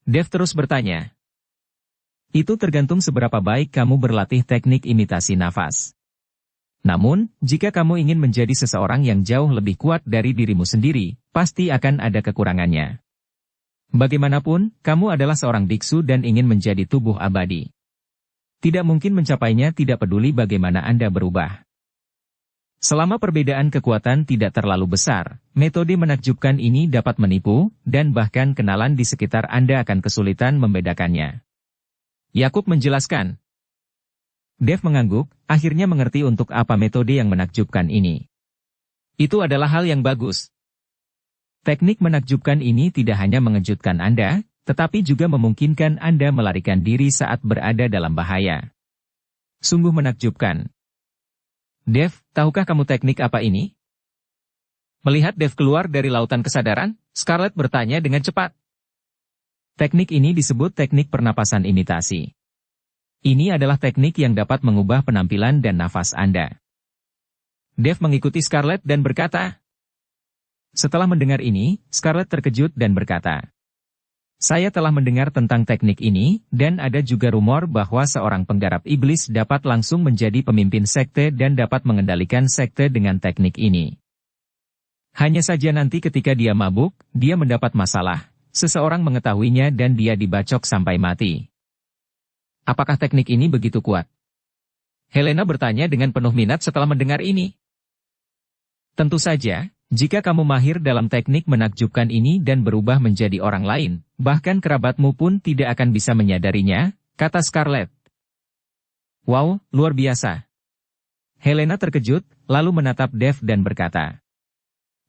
Dev terus bertanya. Itu tergantung seberapa baik kamu berlatih teknik imitasi nafas. Namun, jika kamu ingin menjadi seseorang yang jauh lebih kuat dari dirimu sendiri, pasti akan ada kekurangannya. Bagaimanapun, kamu adalah seorang biksu dan ingin menjadi tubuh abadi. Tidak mungkin mencapainya tidak peduli bagaimana Anda berubah. Selama perbedaan kekuatan tidak terlalu besar, metode menakjubkan ini dapat menipu, dan bahkan kenalan di sekitar Anda akan kesulitan membedakannya. Yakub menjelaskan. Dev mengangguk, akhirnya mengerti untuk apa metode yang menakjubkan ini. Itu adalah hal yang bagus. Teknik menakjubkan ini tidak hanya mengejutkan Anda, tetapi juga memungkinkan Anda melarikan diri saat berada dalam bahaya. Sungguh menakjubkan. Dev, tahukah kamu teknik apa ini? Melihat Dev keluar dari lautan kesadaran, Scarlett bertanya dengan cepat. Teknik ini disebut teknik pernapasan imitasi. Ini adalah teknik yang dapat mengubah penampilan dan nafas Anda. Dev mengikuti Scarlett dan berkata. Setelah mendengar ini, Scarlett terkejut dan berkata. Saya telah mendengar tentang teknik ini, dan ada juga rumor bahwa seorang penggarap iblis dapat langsung menjadi pemimpin sekte dan dapat mengendalikan sekte dengan teknik ini. Hanya saja nanti ketika dia mabuk, dia mendapat masalah, seseorang mengetahuinya dan dia dibacok sampai mati. Apakah teknik ini begitu kuat? Helena bertanya dengan penuh minat setelah mendengar ini. Tentu saja, jika kamu mahir dalam teknik menakjubkan ini dan berubah menjadi orang lain, bahkan kerabatmu pun tidak akan bisa menyadarinya, kata Scarlett. Wow, luar biasa. Helena terkejut, lalu menatap Dev dan berkata.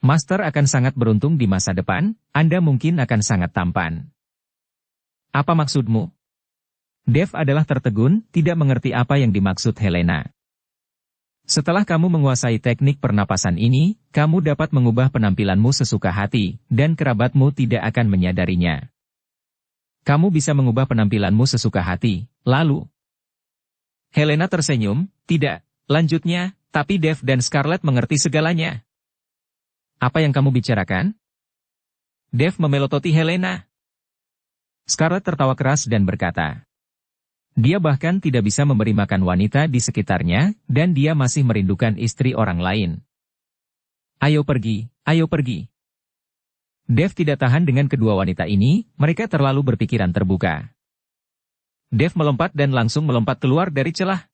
Master akan sangat beruntung di masa depan, Anda mungkin akan sangat tampan. Apa maksudmu? Dev adalah tertegun, tidak mengerti apa yang dimaksud Helena. Setelah kamu menguasai teknik pernapasan ini, kamu dapat mengubah penampilanmu sesuka hati, dan kerabatmu tidak akan menyadarinya. Kamu bisa mengubah penampilanmu sesuka hati, lalu. Helena tersenyum, tidak, lanjutnya, tapi Dev dan Scarlett mengerti segalanya. Apa yang kamu bicarakan? Dev memelototi Helena. Scarlett tertawa keras dan berkata. Dia bahkan tidak bisa memberi makan wanita di sekitarnya, dan dia masih merindukan istri orang lain. Ayo pergi, ayo pergi. Dev tidak tahan dengan kedua wanita ini, mereka terlalu berpikiran terbuka. Dev melompat dan langsung melompat keluar dari celah.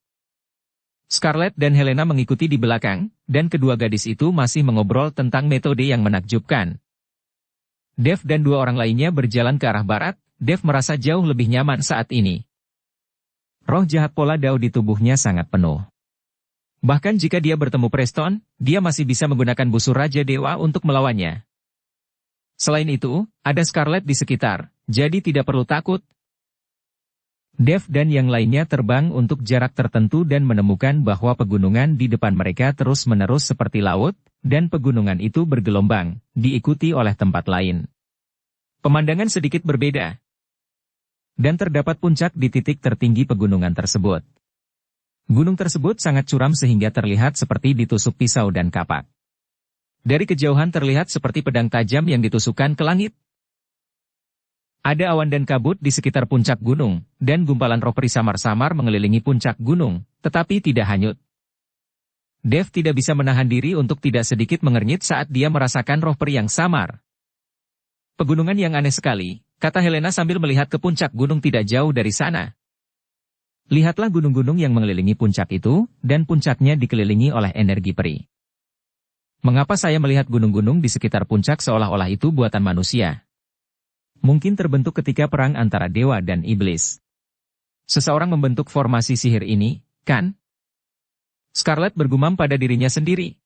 Scarlett dan Helena mengikuti di belakang, dan kedua gadis itu masih mengobrol tentang metode yang menakjubkan. Dev dan dua orang lainnya berjalan ke arah barat, Dev merasa jauh lebih nyaman saat ini. Roh jahat Pola Dao di tubuhnya sangat penuh. Bahkan jika dia bertemu Preston, dia masih bisa menggunakan busur Raja Dewa untuk melawannya. Selain itu, ada Scarlett di sekitar, jadi tidak perlu takut. Dev dan yang lainnya terbang untuk jarak tertentu dan menemukan bahwa pegunungan di depan mereka terus-menerus seperti laut, dan pegunungan itu bergelombang, diikuti oleh tempat lain. Pemandangan sedikit berbeda. Dan terdapat puncak di titik tertinggi pegunungan tersebut. Gunung tersebut sangat curam sehingga terlihat seperti ditusuk pisau dan kapak. Dari kejauhan terlihat seperti pedang tajam yang ditusukkan ke langit. Ada awan dan kabut di sekitar puncak gunung, dan gumpalan roh peri samar-samar mengelilingi puncak gunung, tetapi tidak hanyut. Dev tidak bisa menahan diri untuk tidak sedikit mengernyit saat dia merasakan roh peri yang samar. Pegunungan yang aneh sekali, kata Helena sambil melihat ke puncak gunung tidak jauh dari sana. Lihatlah gunung-gunung yang mengelilingi puncak itu, dan puncaknya dikelilingi oleh energi peri. Mengapa saya melihat gunung-gunung di sekitar puncak seolah-olah itu buatan manusia? Mungkin terbentuk ketika perang antara dewa dan iblis. Seseorang membentuk formasi sihir ini, kan? Scarlett bergumam pada dirinya sendiri.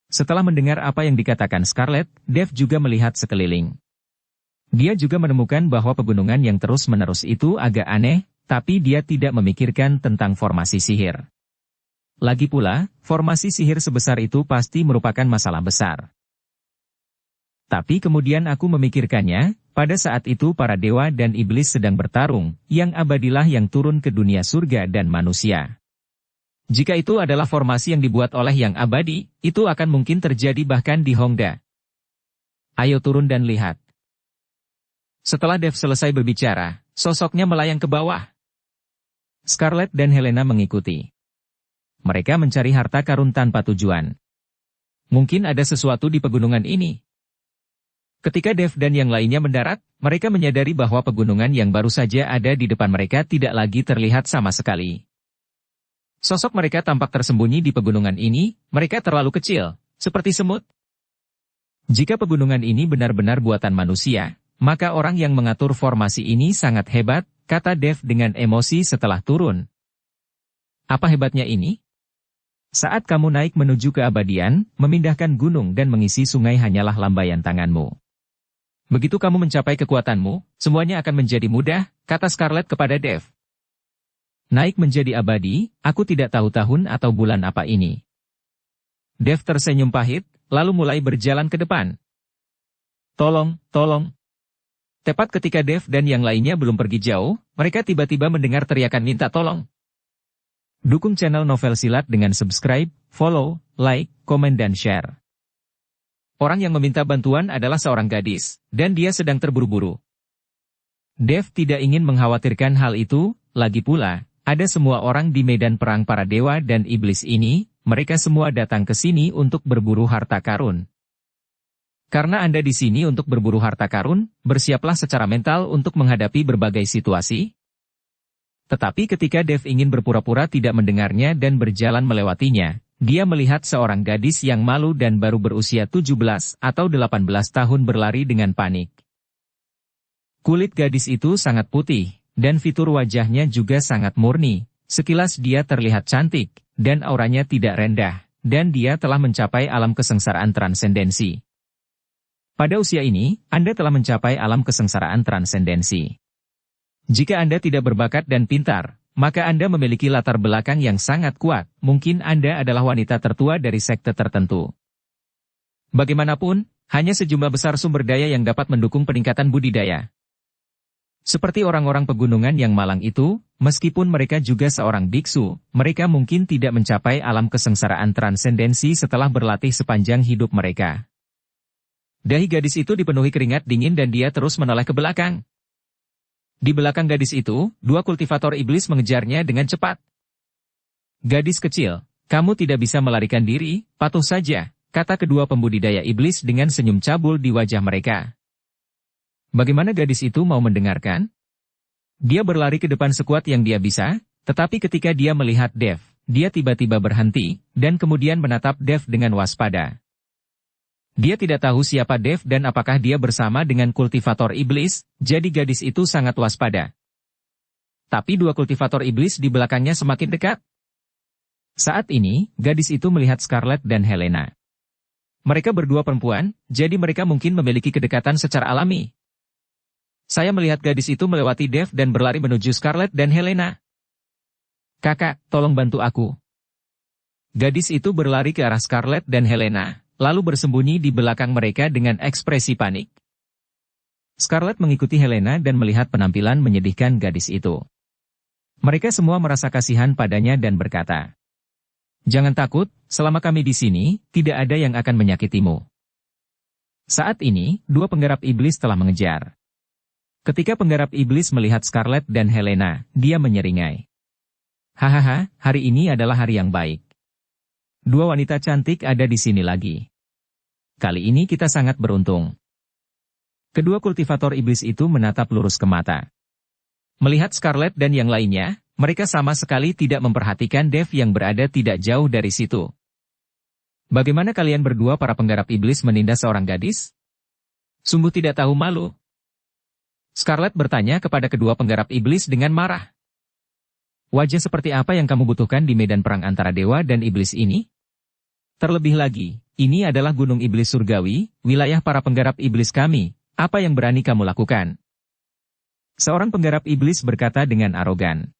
Setelah mendengar apa yang dikatakan Scarlett, Dev juga melihat sekeliling. Dia juga menemukan bahwa pegunungan yang terus-menerus itu agak aneh, tapi dia tidak memikirkan tentang formasi sihir. Lagi pula, formasi sihir sebesar itu pasti merupakan masalah besar. Tapi kemudian aku memikirkannya, pada saat itu para dewa dan iblis sedang bertarung, yang abadilah yang turun ke dunia surga dan manusia. Jika itu adalah formasi yang dibuat oleh yang abadi, itu akan mungkin terjadi bahkan di Hongda. Ayo turun dan lihat. Setelah Dev selesai berbicara, sosoknya melayang ke bawah. Scarlett dan Helena mengikuti. Mereka mencari harta karun tanpa tujuan. Mungkin ada sesuatu di pegunungan ini. Ketika Dev dan yang lainnya mendarat, mereka menyadari bahwa pegunungan yang baru saja ada di depan mereka tidak lagi terlihat sama sekali. Sosok mereka tampak tersembunyi di pegunungan ini, mereka terlalu kecil, seperti semut. Jika pegunungan ini benar-benar buatan manusia, maka orang yang mengatur formasi ini sangat hebat, kata Dev dengan emosi setelah turun. Apa hebatnya ini? Saat kamu naik menuju keabadian, memindahkan gunung dan mengisi sungai hanyalah lambaian tanganmu. Begitu kamu mencapai kekuatanmu, semuanya akan menjadi mudah, kata Scarlett kepada Dev. Naik menjadi abadi, aku tidak tahu tahun atau bulan apa ini. Dev tersenyum pahit, lalu mulai berjalan ke depan. Tolong, tolong. Tepat ketika Dev dan yang lainnya belum pergi jauh, mereka tiba-tiba mendengar teriakan minta tolong. Dukung channel Novel Silat dengan subscribe, follow, like, komen dan share. Orang yang meminta bantuan adalah seorang gadis, dan dia sedang terburu-buru. Dev tidak ingin mengkhawatirkan hal itu, lagi pula, ada semua orang di medan perang para dewa dan iblis ini, mereka semua datang ke sini untuk berburu harta karun. Karena Anda di sini untuk berburu harta karun, bersiaplah secara mental untuk menghadapi berbagai situasi. Tetapi ketika Dev ingin berpura-pura tidak mendengarnya dan berjalan melewatinya, dia melihat seorang gadis yang malu dan baru berusia 17 atau 18 tahun berlari dengan panik. Kulit gadis itu sangat putih, dan fitur wajahnya juga sangat murni. Sekilas dia terlihat cantik, dan auranya tidak rendah, dan dia telah mencapai alam kesengsaraan transendensi. Pada usia ini, Anda telah mencapai alam kesengsaraan transendensi. Jika Anda tidak berbakat dan pintar, maka Anda memiliki latar belakang yang sangat kuat, mungkin Anda adalah wanita tertua dari sekte tertentu. Bagaimanapun, hanya sejumlah besar sumber daya yang dapat mendukung peningkatan budidaya. Seperti orang-orang pegunungan yang malang itu, meskipun mereka juga seorang biksu, mereka mungkin tidak mencapai alam kesengsaraan transendensi setelah berlatih sepanjang hidup mereka. Dahi gadis itu dipenuhi keringat dingin dan dia terus menoleh ke belakang. Di belakang gadis itu, dua kultivator iblis mengejarnya dengan cepat. Gadis kecil, kamu tidak bisa melarikan diri, patuh saja, kata kedua pembudidaya iblis dengan senyum cabul di wajah mereka. Bagaimana gadis itu mau mendengarkan? Dia berlari ke depan sekuat yang dia bisa, tetapi ketika dia melihat Dev, dia tiba-tiba berhenti, dan kemudian menatap Dev dengan waspada. Dia tidak tahu siapa Dev dan apakah dia bersama dengan kultivator iblis, jadi gadis itu sangat waspada. Tapi dua kultivator iblis di belakangnya semakin dekat. Saat ini, gadis itu melihat Scarlet dan Helena. Mereka berdua perempuan, jadi mereka mungkin memiliki kedekatan secara alami. Saya melihat gadis itu melewati Dev dan berlari menuju Scarlet dan Helena. Kakak, tolong bantu aku. Gadis itu berlari ke arah Scarlet dan Helena, lalu bersembunyi di belakang mereka dengan ekspresi panik. Scarlet mengikuti Helena dan melihat penampilan menyedihkan gadis itu. Mereka semua merasa kasihan padanya dan berkata, "Jangan takut, selama kami di sini, tidak ada yang akan menyakitimu." Saat ini, dua penggarap iblis telah mengejar. Ketika penggarap iblis melihat Scarlet dan Helena, dia menyeringai. Hahaha, hari ini adalah hari yang baik. Dua wanita cantik ada di sini lagi. Kali ini kita sangat beruntung. Kedua kultivator iblis itu menatap lurus ke mata. Melihat Scarlet dan yang lainnya, mereka sama sekali tidak memperhatikan Dev yang berada tidak jauh dari situ. Bagaimana kalian berdua para penggarap iblis menindas seorang gadis? Sungguh tidak tahu malu. Scarlet bertanya kepada kedua penggarap iblis dengan marah. Wajah seperti apa yang kamu butuhkan di medan perang antara dewa dan iblis ini? Terlebih lagi, ini adalah gunung iblis surgawi, wilayah para penggarap iblis kami, apa yang berani kamu lakukan? Seorang penggarap iblis berkata dengan arogan.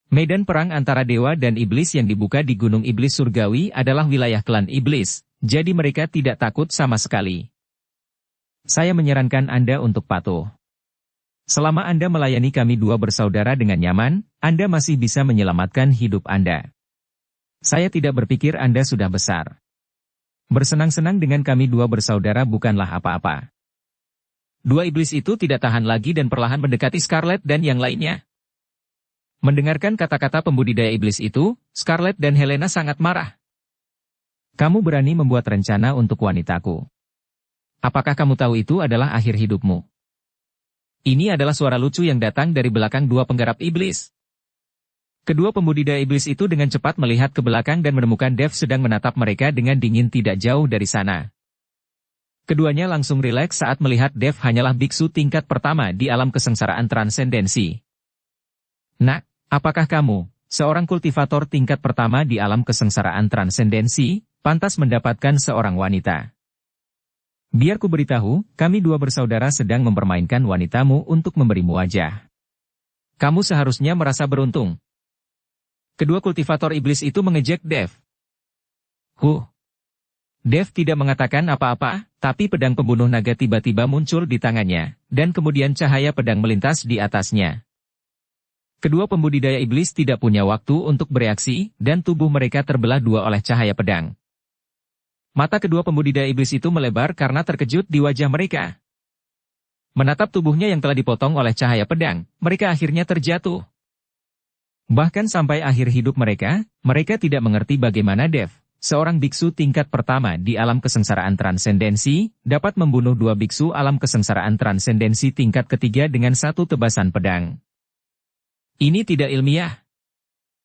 Medan perang antara dewa dan iblis yang dibuka di gunung iblis surgawi adalah wilayah klan iblis, jadi mereka tidak takut sama sekali. Saya menyarankan Anda untuk patuh. Selama Anda melayani kami dua bersaudara dengan nyaman, Anda masih bisa menyelamatkan hidup Anda. Saya tidak berpikir Anda sudah besar. Bersenang-senang dengan kami dua bersaudara bukanlah apa-apa. Dua iblis itu tidak tahan lagi dan perlahan mendekati Scarlet dan yang lainnya. Mendengarkan kata-kata pembudidaya iblis itu, Scarlet dan Helena sangat marah. Kamu berani membuat rencana untuk wanitaku. Apakah kamu tahu itu adalah akhir hidupmu? Ini adalah suara lucu yang datang dari belakang dua penggarap iblis. Kedua pembudidaya iblis itu dengan cepat melihat ke belakang dan menemukan Dev sedang menatap mereka dengan dingin tidak jauh dari sana. Keduanya langsung rileks saat melihat Dev hanyalah biksu tingkat pertama di alam kesengsaraan transendensi. Nak, apakah kamu, seorang kultivator tingkat pertama di alam kesengsaraan transendensi, pantas mendapatkan seorang wanita? Biar ku beritahu, kami dua bersaudara sedang mempermainkan wanitamu untuk memberimu wajah. Kamu seharusnya merasa beruntung. Kedua kultivator iblis itu mengejek Dev. Dev tidak mengatakan apa-apa, tapi pedang pembunuh naga tiba-tiba muncul di tangannya, dan kemudian cahaya pedang melintas di atasnya. Kedua pembudidaya iblis tidak punya waktu untuk bereaksi, dan tubuh mereka terbelah dua oleh cahaya pedang. Mata kedua pembudidaya iblis itu melebar karena terkejut di wajah mereka. Menatap tubuhnya yang telah dipotong oleh cahaya pedang, mereka akhirnya terjatuh. Bahkan sampai akhir hidup mereka tidak mengerti bagaimana Dev, seorang biksu tingkat pertama di alam kesengsaraan transendensi, dapat membunuh dua biksu alam kesengsaraan transendensi tingkat ketiga dengan satu tebasan pedang. Ini tidak ilmiah.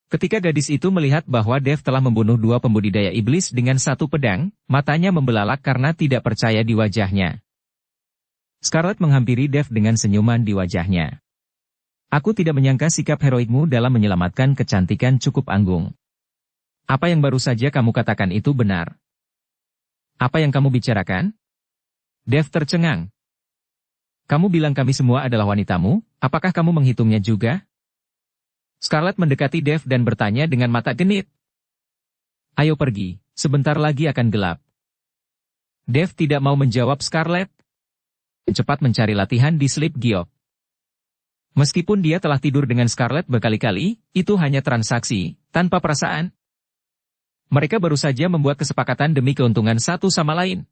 Ketika gadis itu melihat bahwa Dev telah membunuh dua pembudidaya iblis dengan satu pedang, matanya membelalak karena tidak percaya di wajahnya. Scarlet menghampiri Dev dengan senyuman di wajahnya. Aku tidak menyangka sikap heroikmu dalam menyelamatkan kecantikan cukup anggung. Apa yang baru saja kamu katakan itu benar. Apa yang kamu bicarakan? Dev tercengang. Kamu bilang kami semua adalah wanitamu, apakah kamu menghitungnya juga? Scarlet mendekati Dev dan bertanya dengan mata genit. Ayo pergi, sebentar lagi akan gelap. Dev tidak mau menjawab Scarlet. Cepat mencari latihan di Sleep Giok. Meskipun dia telah tidur dengan Scarlett berkali-kali, itu hanya transaksi, tanpa perasaan. Mereka baru saja membuat kesepakatan demi keuntungan satu sama lain.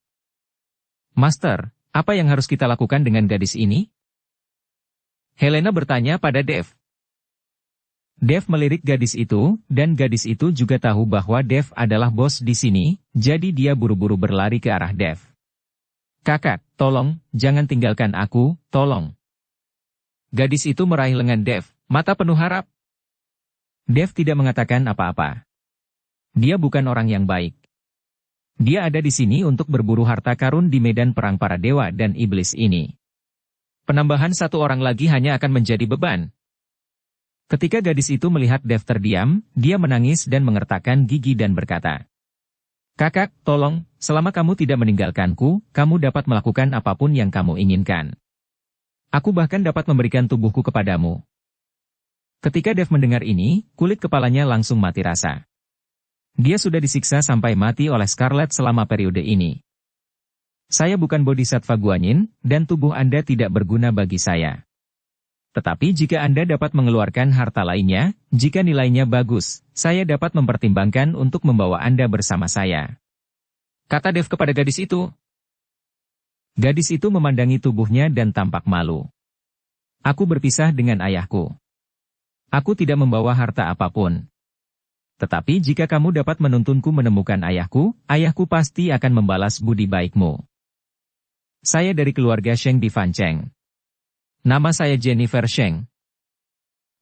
Master, apa yang harus kita lakukan dengan gadis ini? Helena bertanya pada Dev. Dev melirik gadis itu, dan gadis itu juga tahu bahwa Dev adalah bos di sini, jadi dia buru-buru berlari ke arah Dev. Kakak, tolong, jangan tinggalkan aku, tolong. Gadis itu meraih lengan Dev, mata penuh harap. Dev tidak mengatakan apa-apa. Dia bukan orang yang baik. Dia ada di sini untuk berburu harta karun di medan perang para dewa dan iblis ini. Penambahan satu orang lagi hanya akan menjadi beban. Ketika gadis itu melihat Dev terdiam, dia menangis dan mengertakkan gigi dan berkata, Kakak, tolong, selama kamu tidak meninggalkanku, kamu dapat melakukan apapun yang kamu inginkan. Aku bahkan dapat memberikan tubuhku kepadamu. Ketika Dev mendengar ini, kulit kepalanya langsung mati rasa. Dia sudah disiksa sampai mati oleh Scarlett selama periode ini. Saya bukan bodhisattva Guanyin, dan tubuh Anda tidak berguna bagi saya. Tetapi jika Anda dapat mengeluarkan harta lainnya, jika nilainya bagus, saya dapat mempertimbangkan untuk membawa Anda bersama saya. Kata Dev kepada gadis itu. Gadis itu memandangi tubuhnya dan tampak malu. Aku berpisah dengan ayahku. Aku tidak membawa harta apapun. Tetapi jika kamu dapat menuntunku menemukan ayahku, ayahku pasti akan membalas budi baikmu. Saya dari keluarga Sheng di Fancheng. Nama saya Jennifer Sheng.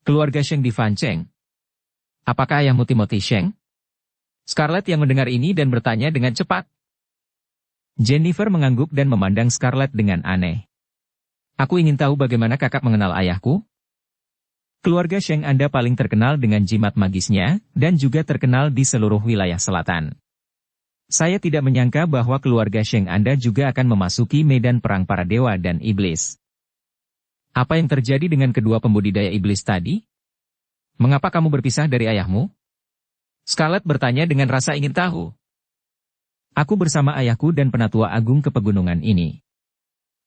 Keluarga Sheng di Fancheng. Apakah ayahmu Timothy Sheng? Scarlett yang mendengar ini dan bertanya dengan cepat. Jennifer mengangguk dan memandang Scarlett dengan aneh. Aku ingin tahu bagaimana kakak mengenal ayahku? Keluarga Sheng Anda paling terkenal dengan jimat magisnya, dan juga terkenal di seluruh wilayah selatan. Saya tidak menyangka bahwa keluarga Sheng Anda juga akan memasuki medan perang para dewa dan iblis. Apa yang terjadi dengan kedua pembudidaya iblis tadi? Mengapa kamu berpisah dari ayahmu? Scarlett bertanya dengan rasa ingin tahu. Aku bersama ayahku dan penatua agung ke pegunungan ini.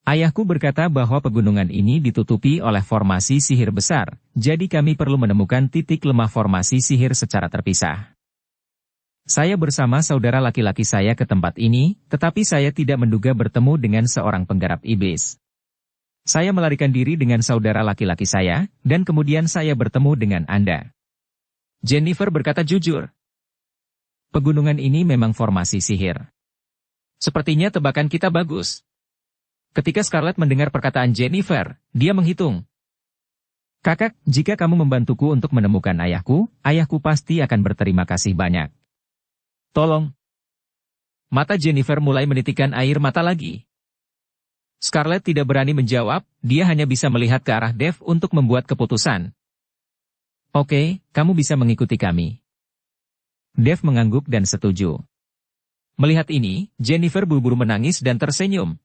Ayahku berkata bahwa pegunungan ini ditutupi oleh formasi sihir besar, jadi kami perlu menemukan titik lemah formasi sihir secara terpisah. Saya bersama saudara laki-laki saya ke tempat ini, tetapi saya tidak menduga bertemu dengan seorang penggarap iblis. Saya melarikan diri dengan saudara laki-laki saya, dan kemudian saya bertemu dengan Anda. Jennifer berkata jujur. Pegunungan ini memang formasi sihir. Sepertinya tebakan kita bagus. Ketika Scarlett mendengar perkataan Jennifer, dia menghitung. Kakak, jika kamu membantuku untuk menemukan ayahku, ayahku pasti akan berterima kasih banyak. Tolong. Mata Jennifer mulai menitikkan air mata lagi. Scarlett tidak berani menjawab, dia hanya bisa melihat ke arah Dev untuk membuat keputusan. Oke, kamu bisa mengikuti kami. Dev mengangguk dan setuju. Melihat ini, Jennifer buru-buru menangis dan tersenyum.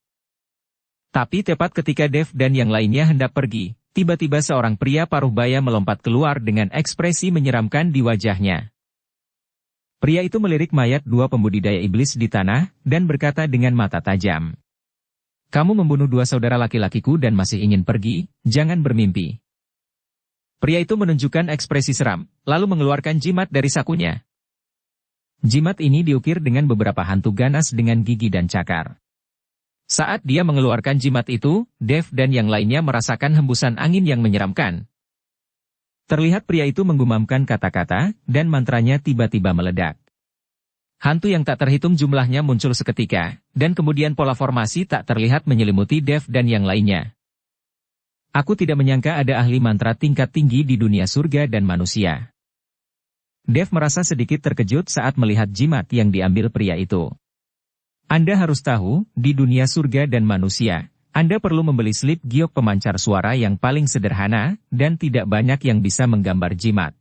Tapi tepat ketika Dev dan yang lainnya hendak pergi, tiba-tiba seorang pria paruh baya melompat keluar dengan ekspresi menyeramkan di wajahnya. Pria itu melirik mayat dua pembudidaya iblis di tanah, dan berkata dengan mata tajam. Kamu membunuh dua saudara laki-lakiku dan masih ingin pergi, jangan bermimpi. Pria itu menunjukkan ekspresi seram, lalu mengeluarkan jimat dari sakunya. Jimat ini diukir dengan beberapa hantu ganas dengan gigi dan cakar. Saat dia mengeluarkan jimat itu, Dev dan yang lainnya merasakan hembusan angin yang menyeramkan. Terlihat pria itu menggumamkan kata-kata, dan mantranya tiba-tiba meledak. Hantu yang tak terhitung jumlahnya muncul seketika, dan kemudian pola formasi tak terlihat menyelimuti Dev dan yang lainnya. Aku tidak menyangka ada ahli mantra tingkat tinggi di dunia surga dan manusia. Dev merasa sedikit terkejut saat melihat jimat yang diambil pria itu. Anda harus tahu, di dunia surga dan manusia, Anda perlu membeli slip giok pemancar suara yang paling sederhana, dan tidak banyak yang bisa menggambar jimat.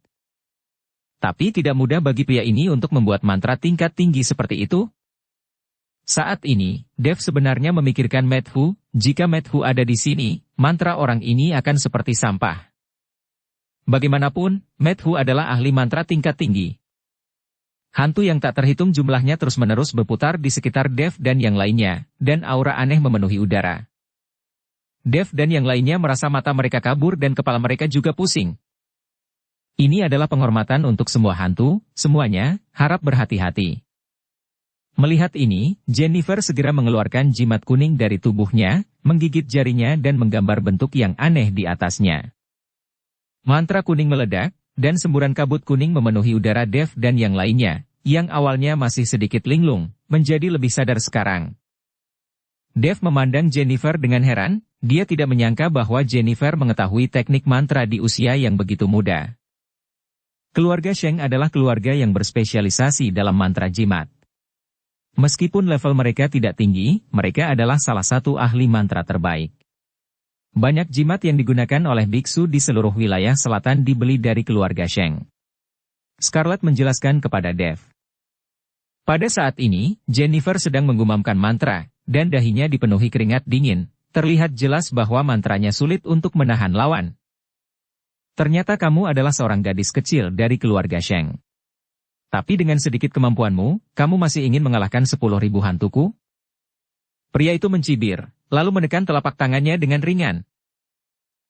Tapi tidak mudah bagi pria ini untuk membuat mantra tingkat tinggi seperti itu. Saat ini, Dev sebenarnya memikirkan Madhu, jika Madhu ada di sini, mantra orang ini akan seperti sampah. Bagaimanapun, Madhu adalah ahli mantra tingkat tinggi. Hantu yang tak terhitung jumlahnya terus-menerus berputar di sekitar Dev dan yang lainnya, dan aura aneh memenuhi udara. Dev dan yang lainnya merasa mata mereka kabur dan kepala mereka juga pusing. Ini adalah penghormatan untuk semua hantu, semuanya, harap berhati-hati. Melihat ini, Jennifer segera mengeluarkan jimat kuning dari tubuhnya, menggigit jarinya dan menggambar bentuk yang aneh di atasnya. Mantra kuning meledak, dan semburan kabut kuning memenuhi udara Dev dan yang lainnya, yang awalnya masih sedikit linglung, menjadi lebih sadar sekarang. Dev memandang Jennifer dengan heran, dia tidak menyangka bahwa Jennifer mengetahui teknik mantra di usia yang begitu muda. Keluarga Sheng adalah keluarga yang berspesialisasi dalam mantra jimat. Meskipun level mereka tidak tinggi, mereka adalah salah satu ahli mantra terbaik. Banyak jimat yang digunakan oleh biksu di seluruh wilayah selatan dibeli dari keluarga Sheng. Scarlett menjelaskan kepada Dev. Pada saat ini, Jennifer sedang menggumamkan mantra, dan dahinya dipenuhi keringat dingin. Terlihat jelas bahwa mantranya sulit untuk menahan lawan. Ternyata kamu adalah seorang gadis kecil dari keluarga Sheng. Tapi dengan sedikit kemampuanmu, kamu masih ingin mengalahkan 10.000 hantuku? Pria itu mencibir, lalu menekan telapak tangannya dengan ringan.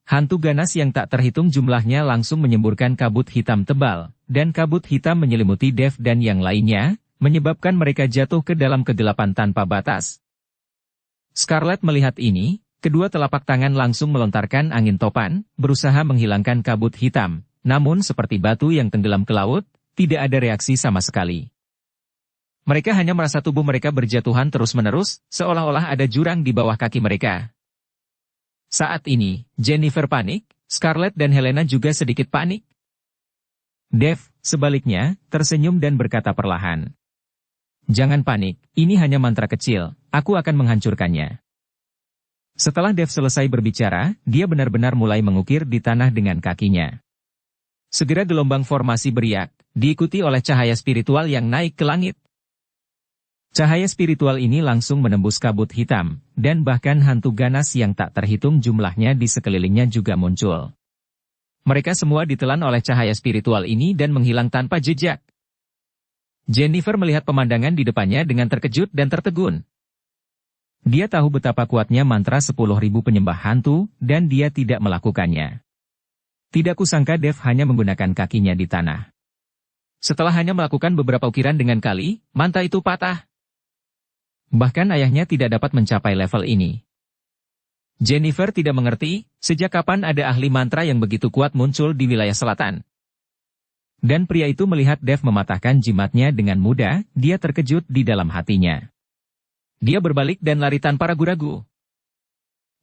Hantu ganas yang tak terhitung jumlahnya langsung menyemburkan kabut hitam tebal, dan kabut hitam menyelimuti Dev dan yang lainnya, menyebabkan mereka jatuh ke dalam kegelapan tanpa batas. Scarlett melihat ini, kedua telapak tangan langsung melontarkan angin topan, berusaha menghilangkan kabut hitam, namun seperti batu yang tenggelam ke laut, tidak ada reaksi sama sekali. Mereka hanya merasa tubuh mereka berjatuhan terus-menerus, seolah-olah ada jurang di bawah kaki mereka. Saat ini, Jennifer panik, Scarlett dan Helena juga sedikit panik. Dev, sebaliknya, tersenyum dan berkata perlahan. Jangan panik, ini hanya mantra kecil, aku akan menghancurkannya. Setelah Dev selesai berbicara, dia benar-benar mulai mengukir di tanah dengan kakinya. Segera gelombang formasi beriak, diikuti oleh cahaya spiritual yang naik ke langit. Cahaya spiritual ini langsung menembus kabut hitam, dan bahkan hantu ganas yang tak terhitung jumlahnya di sekelilingnya juga muncul. Mereka semua ditelan oleh cahaya spiritual ini dan menghilang tanpa jejak. Jennifer melihat pemandangan di depannya dengan terkejut dan tertegun. Dia tahu betapa kuatnya mantra 10.000 penyembah hantu, dan dia tidak melakukannya. Tidak kusangka Dev hanya menggunakan kakinya di tanah. Setelah hanya melakukan beberapa ukiran dengan kali, mantra itu patah. Bahkan ayahnya tidak dapat mencapai level ini. Jennifer tidak mengerti, sejak kapan ada ahli mantra yang begitu kuat muncul di wilayah selatan. Dan pria itu melihat Dev mematahkan jimatnya dengan mudah, dia terkejut di dalam hatinya. Dia berbalik dan lari tanpa ragu-ragu.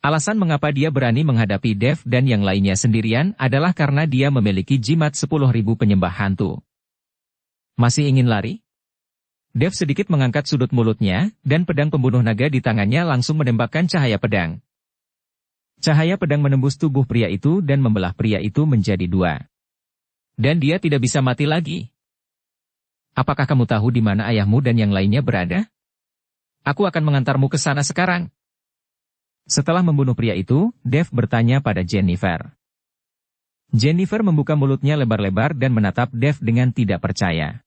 Alasan mengapa dia berani menghadapi Dev dan yang lainnya sendirian adalah karena dia memiliki jimat 10.000 penyembah hantu. Masih ingin lari? Dev sedikit mengangkat sudut mulutnya, dan pedang pembunuh naga di tangannya langsung menembakkan cahaya pedang. Cahaya pedang menembus tubuh pria itu dan membelah pria itu menjadi dua. Dan dia tidak bisa mati lagi. Apakah kamu tahu di mana ayahmu dan yang lainnya berada? Aku akan mengantarmu ke sana sekarang. Setelah membunuh pria itu, Dev bertanya pada Jennifer. Jennifer membuka mulutnya lebar-lebar dan menatap Dev dengan tidak percaya.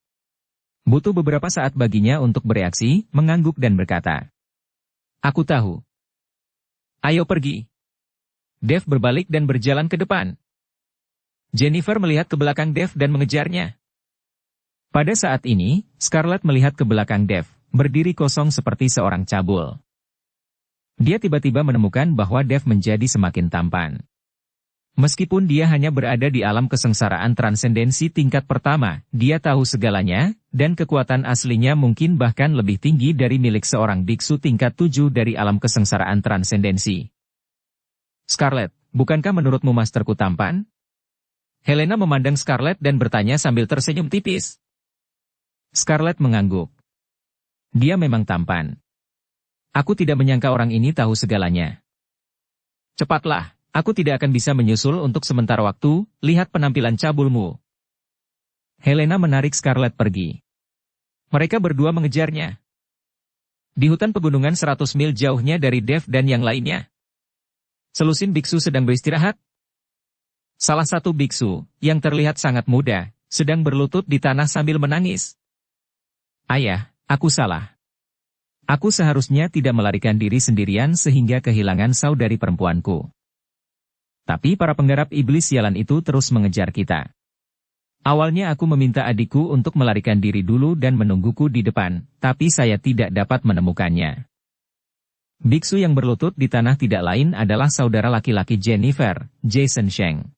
Butuh beberapa saat baginya untuk bereaksi, mengangguk dan berkata. Aku tahu. Ayo pergi. Dev berbalik dan berjalan ke depan. Jennifer melihat ke belakang Dev dan mengejarnya. Pada saat ini, Scarlett melihat ke belakang Dev, berdiri kosong seperti seorang cabul. Dia tiba-tiba menemukan bahwa Dev menjadi semakin tampan. Meskipun dia hanya berada di alam kesengsaraan transendensi tingkat pertama, dia tahu segalanya, dan kekuatan aslinya mungkin bahkan lebih tinggi dari milik seorang biksu tingkat 7 dari alam kesengsaraan transendensi. Scarlett, bukankah menurutmu masterku tampan? Helena memandang Scarlett dan bertanya sambil tersenyum tipis. Scarlett mengangguk. Dia memang tampan. Aku tidak menyangka orang ini tahu segalanya. Cepatlah, aku tidak akan bisa menyusul untuk sementara waktu, lihat penampilan cabulmu. Helena menarik Scarlett pergi. Mereka berdua mengejarnya. Di hutan pegunungan 100 mil jauhnya dari Dev dan yang lainnya. Selusin biksu sedang beristirahat. Salah satu biksu, yang terlihat sangat muda, sedang berlutut di tanah sambil menangis. Ayah, aku salah. Aku seharusnya tidak melarikan diri sendirian sehingga kehilangan saudari perempuanku. Tapi para penggarap iblis sialan itu terus mengejar kita. Awalnya aku meminta adikku untuk melarikan diri dulu dan menungguku di depan, tapi saya tidak dapat menemukannya. Biksu yang berlutut di tanah tidak lain adalah saudara laki-laki Jennifer, Jason Sheng.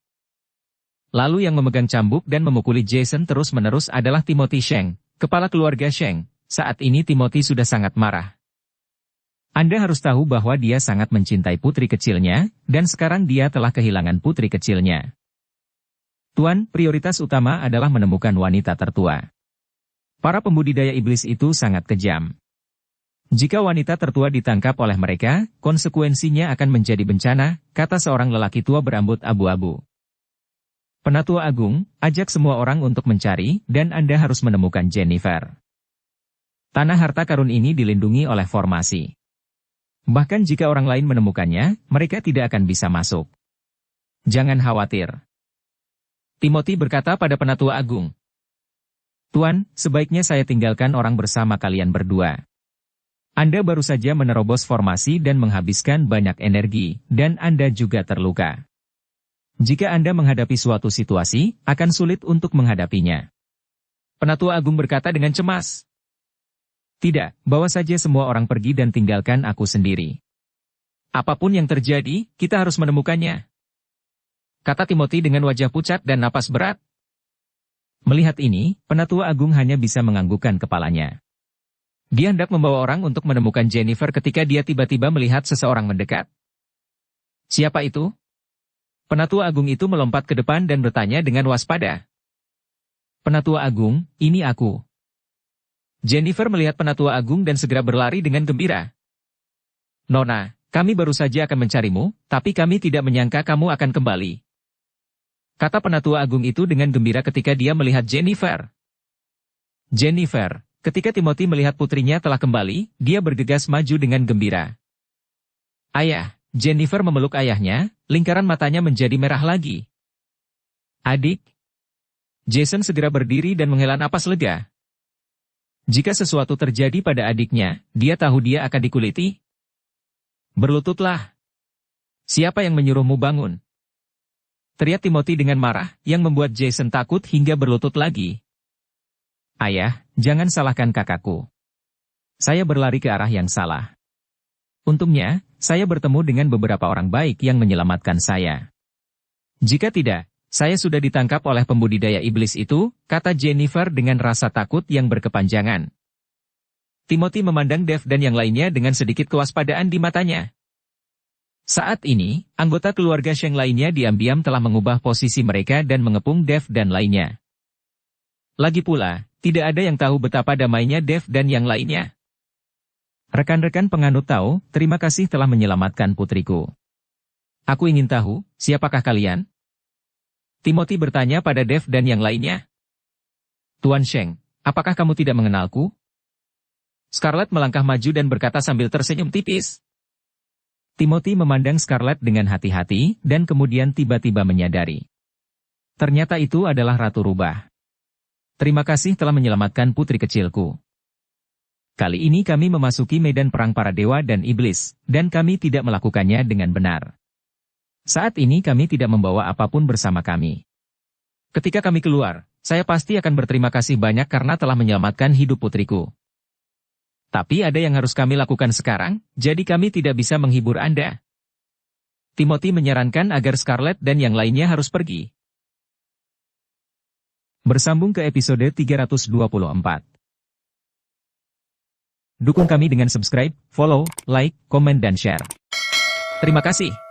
Lalu yang memegang cambuk dan memukuli Jason terus-menerus adalah Timothy Sheng, kepala keluarga Sheng. Saat ini Timothy sudah sangat marah. Anda harus tahu bahwa dia sangat mencintai putri kecilnya, dan sekarang dia telah kehilangan putri kecilnya. Tuan, prioritas utama adalah menemukan wanita tertua. Para pembudidaya iblis itu sangat kejam. Jika wanita tertua ditangkap oleh mereka, konsekuensinya akan menjadi bencana, kata seorang lelaki tua berambut abu-abu. Penatua Agung, ajak semua orang untuk mencari, dan Anda harus menemukan Jennifer. Tanah harta karun ini dilindungi oleh formasi. Bahkan jika orang lain menemukannya, mereka tidak akan bisa masuk. Jangan khawatir. Timothy berkata pada Penatua Agung. Tuan, sebaiknya saya tinggalkan orang bersama kalian berdua. Anda baru saja menerobos formasi dan menghabiskan banyak energi, dan Anda juga terluka. Jika Anda menghadapi suatu situasi, akan sulit untuk menghadapinya. Penatua Agung berkata dengan cemas. Tidak, bawa saja semua orang pergi dan tinggalkan aku sendiri. Apapun yang terjadi, kita harus menemukannya. Kata Timothy dengan wajah pucat dan napas berat. Melihat ini, Penatua Agung hanya bisa menganggukkan kepalanya. Dia hendak membawa orang untuk menemukan Jennifer ketika dia tiba-tiba melihat seseorang mendekat. Siapa itu? Penatua Agung itu melompat ke depan dan bertanya dengan waspada. Penatua Agung, ini aku. Jennifer melihat Penatua Agung dan segera berlari dengan gembira. Nona, kami baru saja akan mencarimu, tapi kami tidak menyangka kamu akan kembali. Kata Penatua Agung itu dengan gembira ketika dia melihat Jennifer. Jennifer, ketika Timothy melihat putrinya telah kembali, dia bergegas maju dengan gembira. Ayah, Jennifer memeluk ayahnya, lingkaran matanya menjadi merah lagi. Adik. Jason segera berdiri dan menghela napas lega. Jika sesuatu terjadi pada adiknya, dia tahu dia akan dikuliti. Berlututlah. Siapa yang menyuruhmu bangun? Teriak Timothy dengan marah, yang membuat Jason takut hingga berlutut lagi. Ayah, jangan salahkan kakakku. Saya berlari ke arah yang salah. Untungnya, saya bertemu dengan beberapa orang baik yang menyelamatkan saya. Jika tidak, saya sudah ditangkap oleh pembudidaya iblis itu, kata Jennifer dengan rasa takut yang berkepanjangan. Timothy memandang Dev dan yang lainnya dengan sedikit kewaspadaan di matanya. Saat ini, anggota keluarga Sheng lainnya diam-diam telah mengubah posisi mereka dan mengepung Dev dan lainnya. Lagi pula, tidak ada yang tahu betapa damainya Dev dan yang lainnya. Rekan-rekan penganut tahu, terima kasih telah menyelamatkan putriku. Aku ingin tahu, siapakah kalian? Timothy bertanya pada Dev dan yang lainnya. Tuan Sheng, apakah kamu tidak mengenalku? Scarlett melangkah maju dan berkata sambil tersenyum tipis. Timothy memandang Scarlett dengan hati-hati, dan kemudian tiba-tiba menyadari. Ternyata itu adalah Ratu Rubah. Terima kasih telah menyelamatkan putri kecilku. Kali ini kami memasuki medan perang para dewa dan iblis, dan kami tidak melakukannya dengan benar. Saat ini kami tidak membawa apapun bersama kami. Ketika kami keluar, saya pasti akan berterima kasih banyak karena telah menyelamatkan hidup putriku. Tapi ada yang harus kami lakukan sekarang, jadi kami tidak bisa menghibur Anda. Timothy menyarankan agar Scarlett dan yang lainnya harus pergi. Bersambung ke episode 324. Dukung kami dengan subscribe, follow, like, komen dan share. Terima kasih.